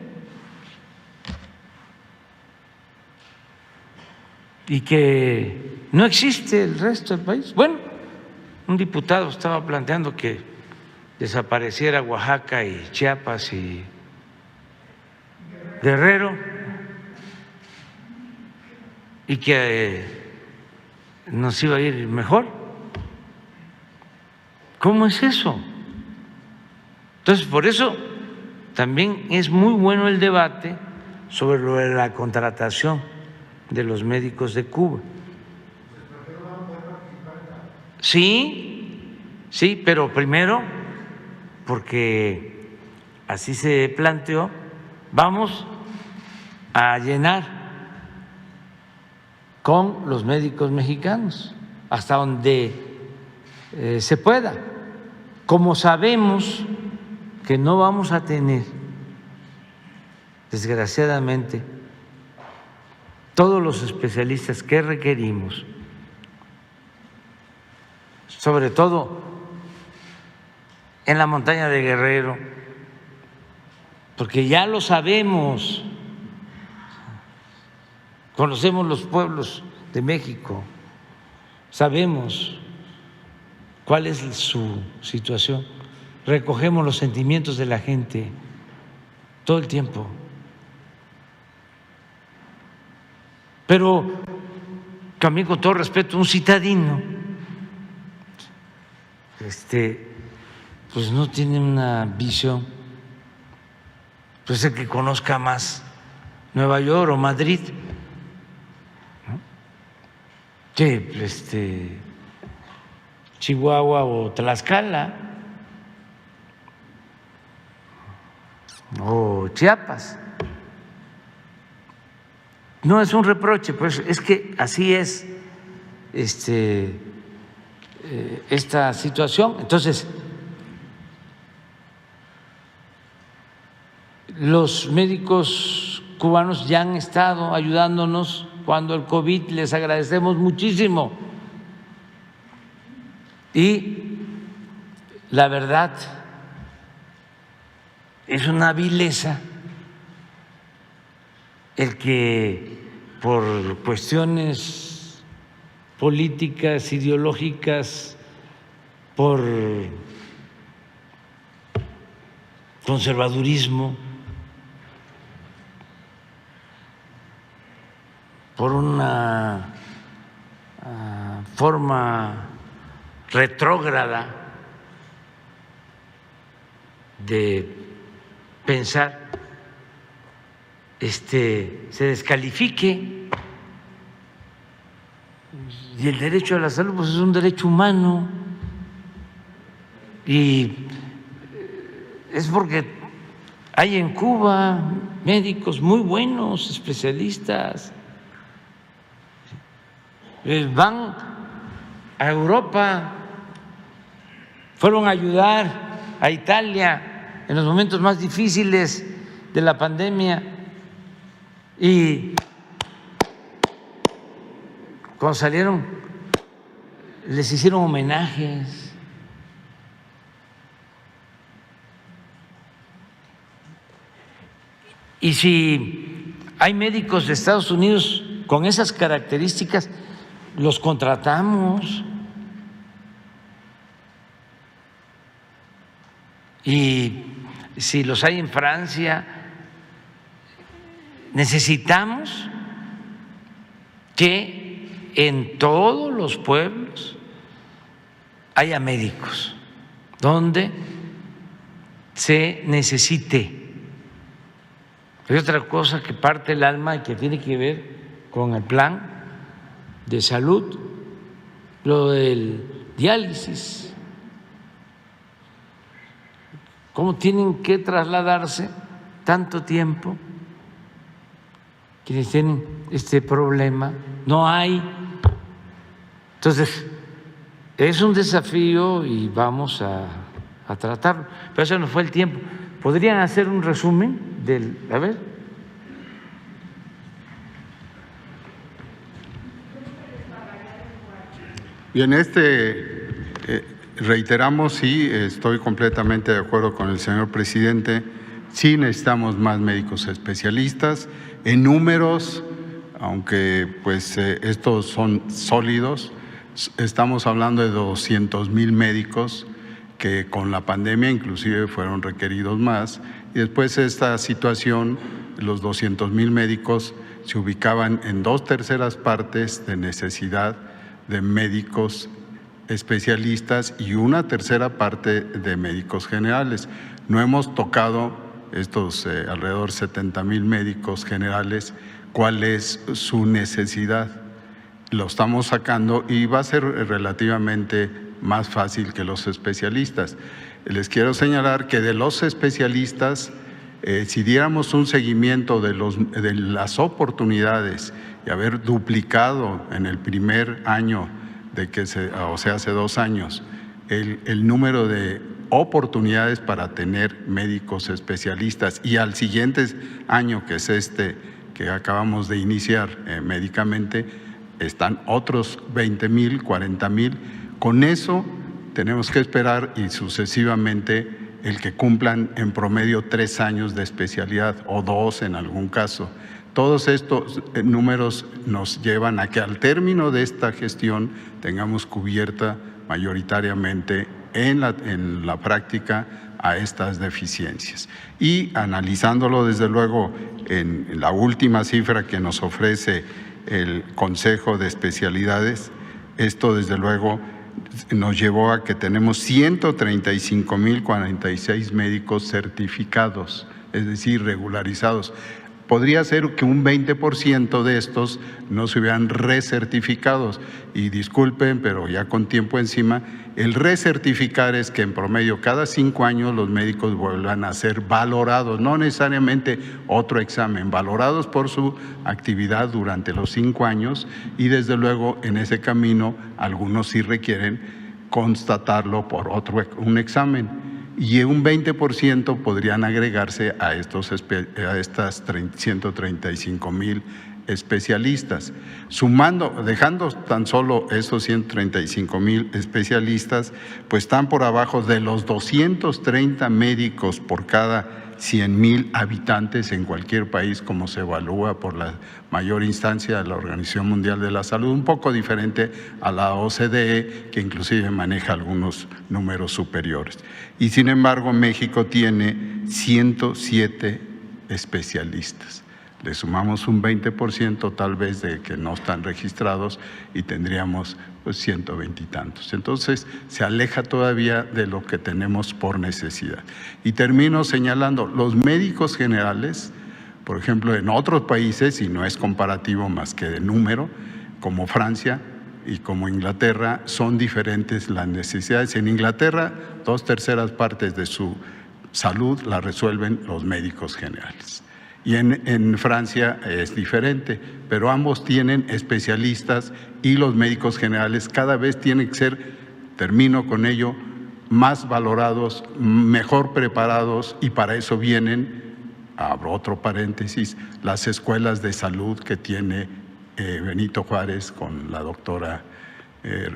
y que no existe el resto del país. Bueno, un diputado estaba planteando que desapareciera Oaxaca y Chiapas y Guerrero y que nos iba a ir mejor ¿Cómo es eso? Entonces, por eso también es muy bueno el debate sobre lo de la contratación de los médicos de Cuba. Sí, sí, pero primero, porque así se planteó, vamos a llenar con los médicos mexicanos hasta donde se pueda. Como sabemos que no vamos a tener, desgraciadamente, todos los especialistas que requerimos, sobre todo en la montaña de Guerrero, porque ya lo sabemos, conocemos los pueblos de México, sabemos cuál es su situación, recogemos los sentimientos de la gente todo el tiempo. Pero también, con todo respeto, un citadino pues no tiene una visión, pues el que conozca más Nueva York o Madrid, ¿no?, que Chihuahua o Tlaxcala o Chiapas. No es un reproche, pues es que así es esta situación. Entonces, los médicos cubanos ya han estado ayudándonos cuando el COVID, les agradecemos muchísimo. Y la verdad es una vileza el que por cuestiones políticas, ideológicas, por conservadurismo, por una forma retrógrada de pensar, se descalifique. Y el derecho a la salud, pues, es un derecho humano, y es porque hay en Cuba médicos muy buenos, especialistas, van a Europa, fueron a ayudar a Italia en los momentos más difíciles de la pandemia, y cuando salieron les hicieron homenajes. Y si hay médicos de Estados Unidos con esas características, los contratamos. Y si los hay en Francia, necesitamos que en todos los pueblos haya médicos donde se necesite. Hay otra cosa que parte el alma y que tiene que ver con el plan de salud, lo del diálisis. ¿Cómo tienen que trasladarse tanto tiempo quienes tienen este problema? No hay. Entonces, es un desafío y vamos a tratarlo. Pero eso no fue el tiempo. ¿Podrían hacer un resumen del... A ver. Bien, reiteramos, sí, estoy completamente de acuerdo con el señor presidente, sí necesitamos más médicos especialistas en números, aunque pues estos son sólidos, estamos hablando de 200,000 médicos que con la pandemia inclusive fueron requeridos más, y después esta situación, los 200,000 médicos se ubicaban en 2/3 partes de necesidad de médicos especialistas y una tercera parte de médicos generales. No hemos tocado estos alrededor de 70,000 médicos generales, cuál es su necesidad. Lo estamos sacando y va a ser relativamente más fácil que los especialistas. Les quiero señalar que de los especialistas, si diéramos un seguimiento de las oportunidades y haber duplicado en el primer año o sea, hace 2 años, el número de oportunidades para tener médicos especialistas y al siguiente año, que es este que acabamos de iniciar médicamente, están otros 20,000, 40,000. Con eso tenemos que esperar y sucesivamente el que cumplan en promedio 3 años de especialidad o 2 en algún caso. Todos estos números nos llevan a que al término de esta gestión tengamos cubierta mayoritariamente en la práctica a estas deficiencias. Y analizándolo desde luego en la última cifra que nos ofrece el Consejo de Especialidades, esto desde luego nos llevó a que tenemos 135,046 médicos certificados, es decir, regularizados. Podría ser que un 20% de estos no se hubieran recertificados. Y disculpen, pero ya con tiempo encima, el recertificar es que en promedio cada 5 años los médicos vuelvan a ser valorados, no necesariamente otro examen, valorados por su actividad durante los 5 años y desde luego en ese camino algunos sí requieren constatarlo por un examen. Y un 20% podrían agregarse a estas 135,000 especialistas. Sumando, dejando tan solo esos 135,000 especialistas, pues están por abajo de los 230 médicos por cada 100,000 habitantes en cualquier país, como se evalúa por la mayor instancia de la Organización Mundial de la Salud, un poco diferente a la OCDE, que inclusive maneja algunos números superiores. Y sin embargo, México tiene 107 especialistas. Le sumamos un 20% tal vez de que no están registrados y tendríamos pues 120 y tantos. Entonces se aleja todavía de lo que tenemos por necesidad. Y termino señalando, los médicos generales, por ejemplo, en otros países, y no es comparativo más que de número, como Francia y como Inglaterra, son diferentes las necesidades. En Inglaterra, 2/3 partes de su salud la resuelven los médicos generales. Y en Francia es diferente, pero ambos tienen especialistas y los médicos generales cada vez tienen que ser, termino con ello, más valorados, mejor preparados y para eso vienen, abro otro paréntesis, las escuelas de salud que tiene Benito Juárez con la doctora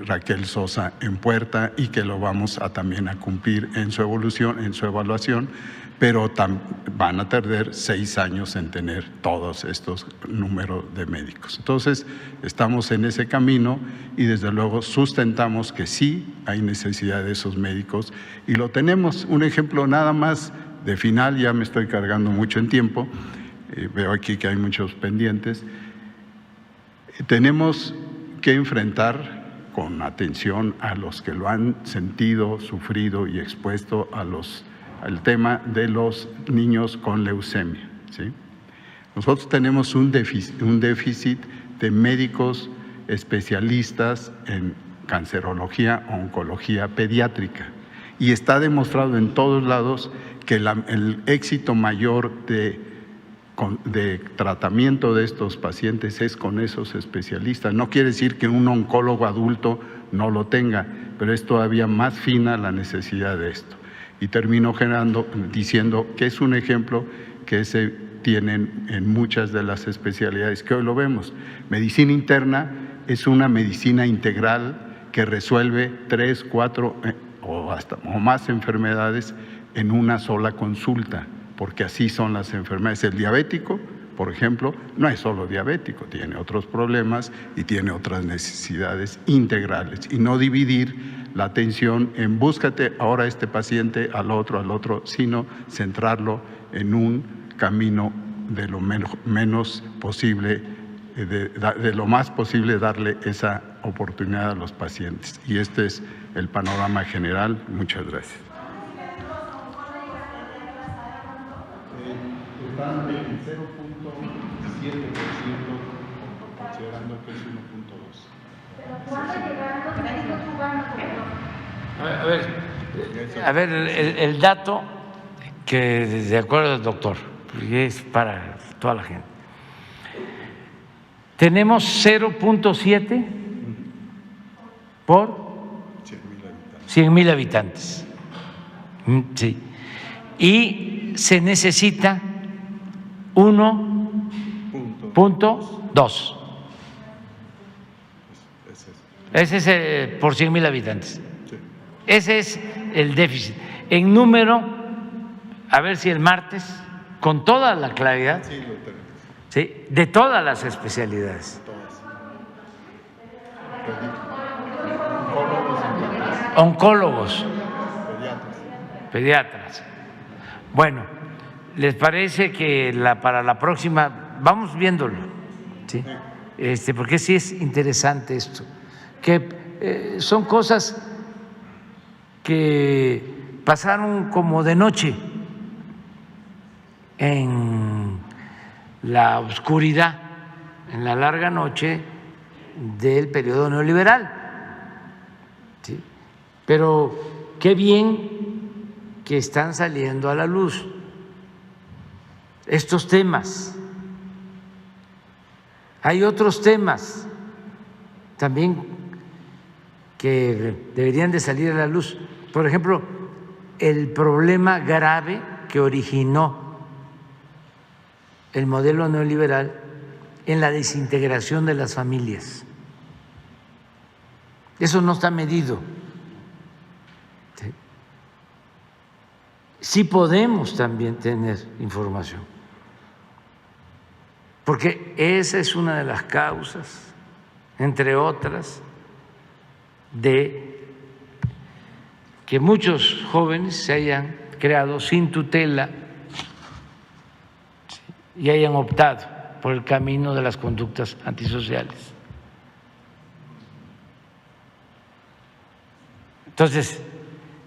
Raquel Sosa en puerta y que lo vamos también a cumplir en su evaluación, pero van a tardar 6 años en tener todos estos números de médicos. Entonces, estamos en ese camino y desde luego sustentamos que sí hay necesidad de esos médicos y lo tenemos. Un ejemplo nada más de final, ya me estoy cargando mucho en tiempo, veo aquí que hay muchos pendientes. Tenemos que enfrentar con atención a los que lo han sentido, sufrido y expuesto al tema de los niños con leucemia, ¿sí? Nosotros tenemos un déficit de médicos especialistas en cancerología, oncología pediátrica y está demostrado en todos lados que el éxito mayor de tratamiento de estos pacientes es con esos especialistas. No quiere decir que un oncólogo adulto no lo tenga, pero es todavía más fina la necesidad de esto. Y termino diciendo que es un ejemplo que se tienen en muchas de las especialidades que hoy lo vemos. Medicina interna es una medicina integral que resuelve 3, 4 o más enfermedades en una sola consulta, porque así son las enfermedades. El diabético, por ejemplo, no es solo diabético, tiene otros problemas y tiene otras necesidades integrales. Y no dividir la atención en búscate ahora este paciente, al otro, sino centrarlo en un camino de lo menos posible, de lo más posible darle esa oportunidad a los pacientes. Y este es el panorama general. Muchas gracias. Están en 0.7%, considerando que es 1.2. A ver, el dato que de acuerdo al doctor, porque es para toda la gente. Tenemos 0.7 por 100,000 habitantes. Sí. Y se necesita 1.2. Ese es por 100,000 habitantes. Ese es el déficit. En número, a ver si el martes, con toda la claridad, ¿sí?, de todas las especialidades. Oncólogos, pediatras. Bueno, ¿les parece que para la próxima vamos viéndolo? ¿Sí? Porque sí es interesante esto, que son cosas que pasaron como de noche en la oscuridad, en la larga noche del periodo neoliberal. ¿Sí? Pero qué bien que están saliendo a la luz estos temas. Hay otros temas también que deberían de salir a la luz. Por ejemplo, el problema grave que originó el modelo neoliberal en la desintegración de las familias. Eso no está medido. Sí podemos también tener información, porque esa es una de las causas, entre otras, de que muchos jóvenes se hayan creado sin tutela y hayan optado por el camino de las conductas antisociales. Entonces,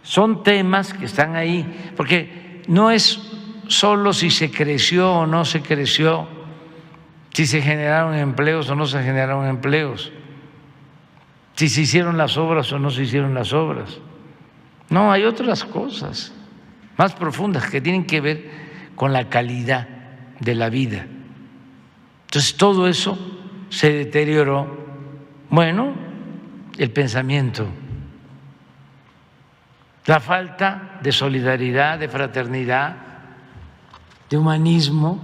son temas que están ahí, porque no es solo si se creció o no se creció, si se generaron empleos o no se generaron empleos, si se hicieron las obras o no se hicieron las obras. No, hay otras cosas más profundas que tienen que ver con la calidad de la vida. Entonces, todo eso se deterioró. Bueno, el pensamiento, la falta de solidaridad, de fraternidad, de humanismo,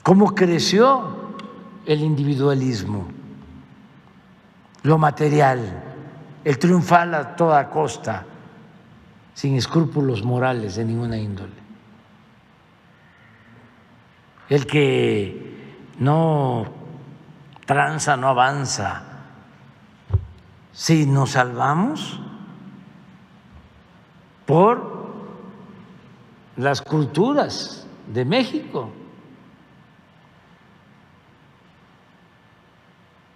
cómo creció el individualismo, lo material, el triunfar a toda costa, sin escrúpulos morales de ninguna índole. El que no tranza, no avanza. Si nos salvamos por las culturas de México,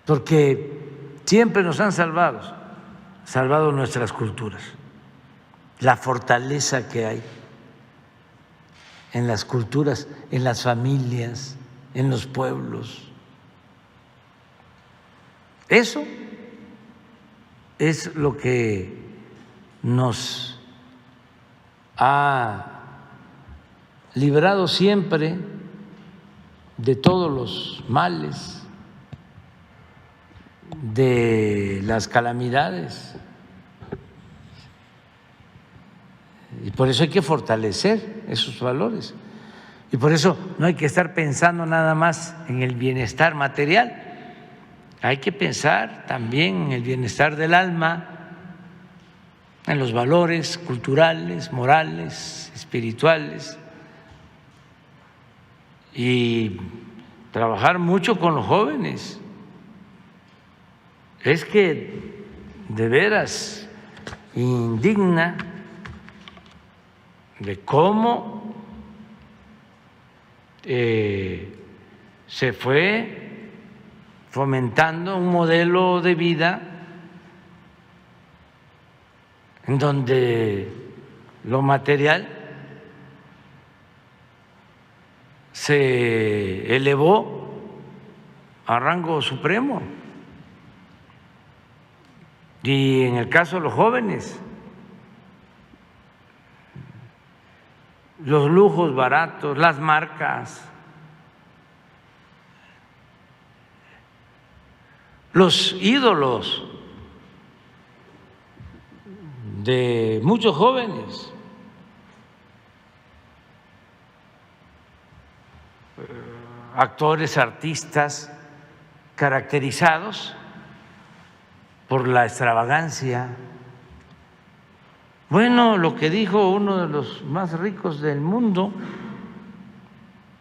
porque siempre nos han salvado nuestras culturas, la fortaleza que hay en las culturas, en las familias, en los pueblos. Eso es lo que nos ha librado siempre de todos los males, de las calamidades. Y por eso hay que fortalecer esos valores. Y por eso no hay que estar pensando nada más en el bienestar material. Hay que pensar también en el bienestar del alma, en los valores culturales, morales, espirituales, y trabajar mucho con los jóvenes. Es que de veras indigna de cómo se fue fomentando un modelo de vida en donde lo material se elevó a rango supremo. Y en el caso de los jóvenes, los lujos baratos, las marcas, los ídolos de muchos jóvenes, actores, artistas caracterizados por la extravagancia. Bueno, lo que dijo uno de los más ricos del mundo,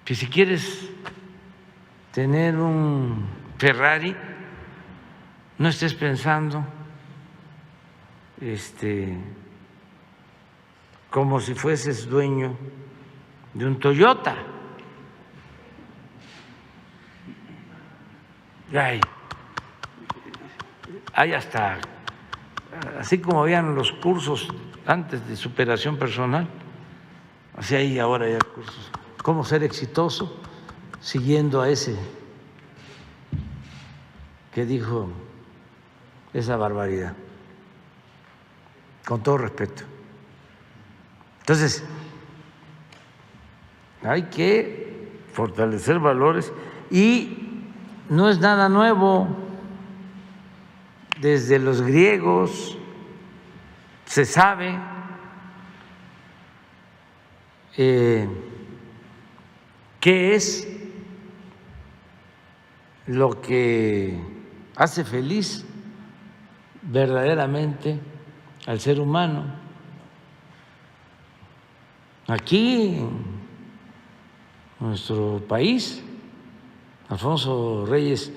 que si quieres tener un Ferrari, no estés pensando como si fueses dueño de un Toyota. Hay hasta, así como habían los cursos antes de superación personal, así hay ahora ya cursos. Cómo ser exitoso siguiendo a ese que dijo esa barbaridad, con todo respeto. Entonces, hay que fortalecer valores y no es nada nuevo. Desde los griegos se sabe qué es lo que hace feliz verdaderamente al ser humano. Aquí, en nuestro país, Alfonso Reyes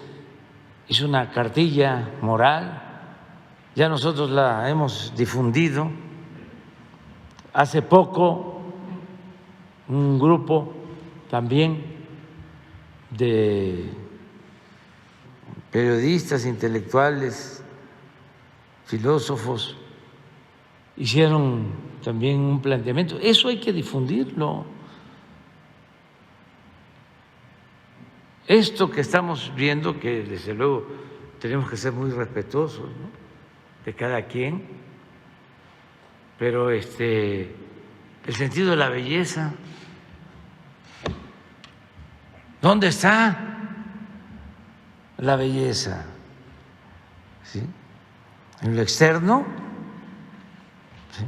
hizo una cartilla moral, ya nosotros la hemos difundido. Hace poco un grupo también de periodistas, intelectuales, filósofos, hicieron también un planteamiento. Eso hay que difundirlo. Esto que estamos viendo, que desde luego tenemos que ser muy respetuosos, ¿no?, de cada quien, pero el sentido de la belleza, ¿dónde está la belleza? ¿Sí? ¿En lo externo? ¿Sí?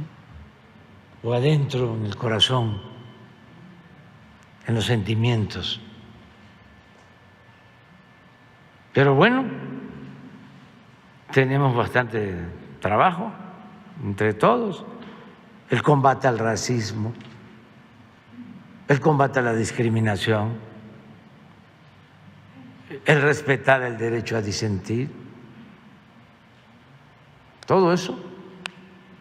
¿O adentro, en el corazón, en los sentimientos? Pero bueno, tenemos bastante trabajo entre todos. El combate al racismo, el combate a la discriminación, el respetar el derecho a disentir. Todo eso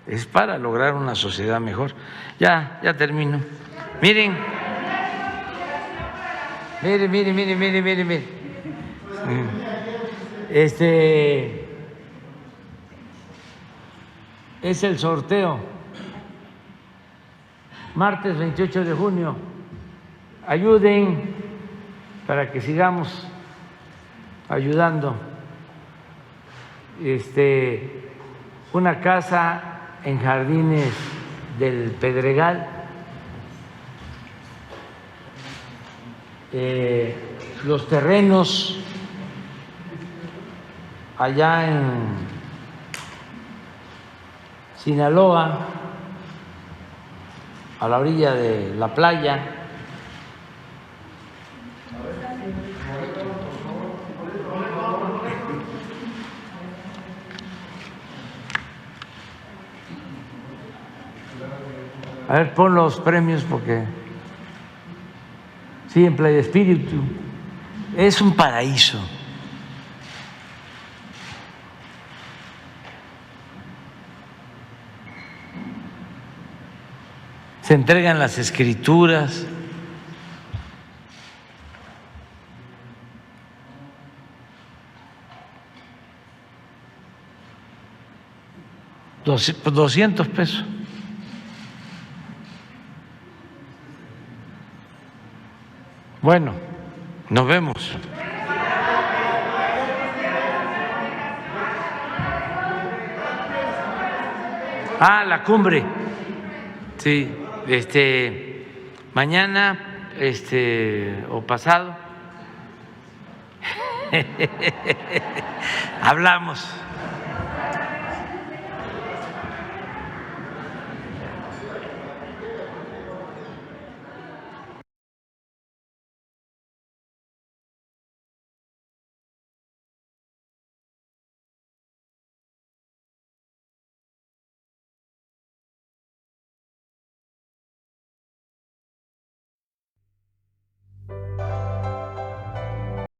es para lograr una sociedad mejor. Ya termino. Miren. Es el sorteo, martes 28 de junio. Ayuden para que sigamos ayudando. Una casa en Jardines del Pedregal, los terrenos allá en Sinaloa, a la orilla de la playa. A ver, pon los premios porque sí, en Playa Espíritu es un paraíso. Se entregan las escrituras, 200 pesos. Bueno, nos vemos. Ah, la cumbre. Sí, mañana o pasado hablamos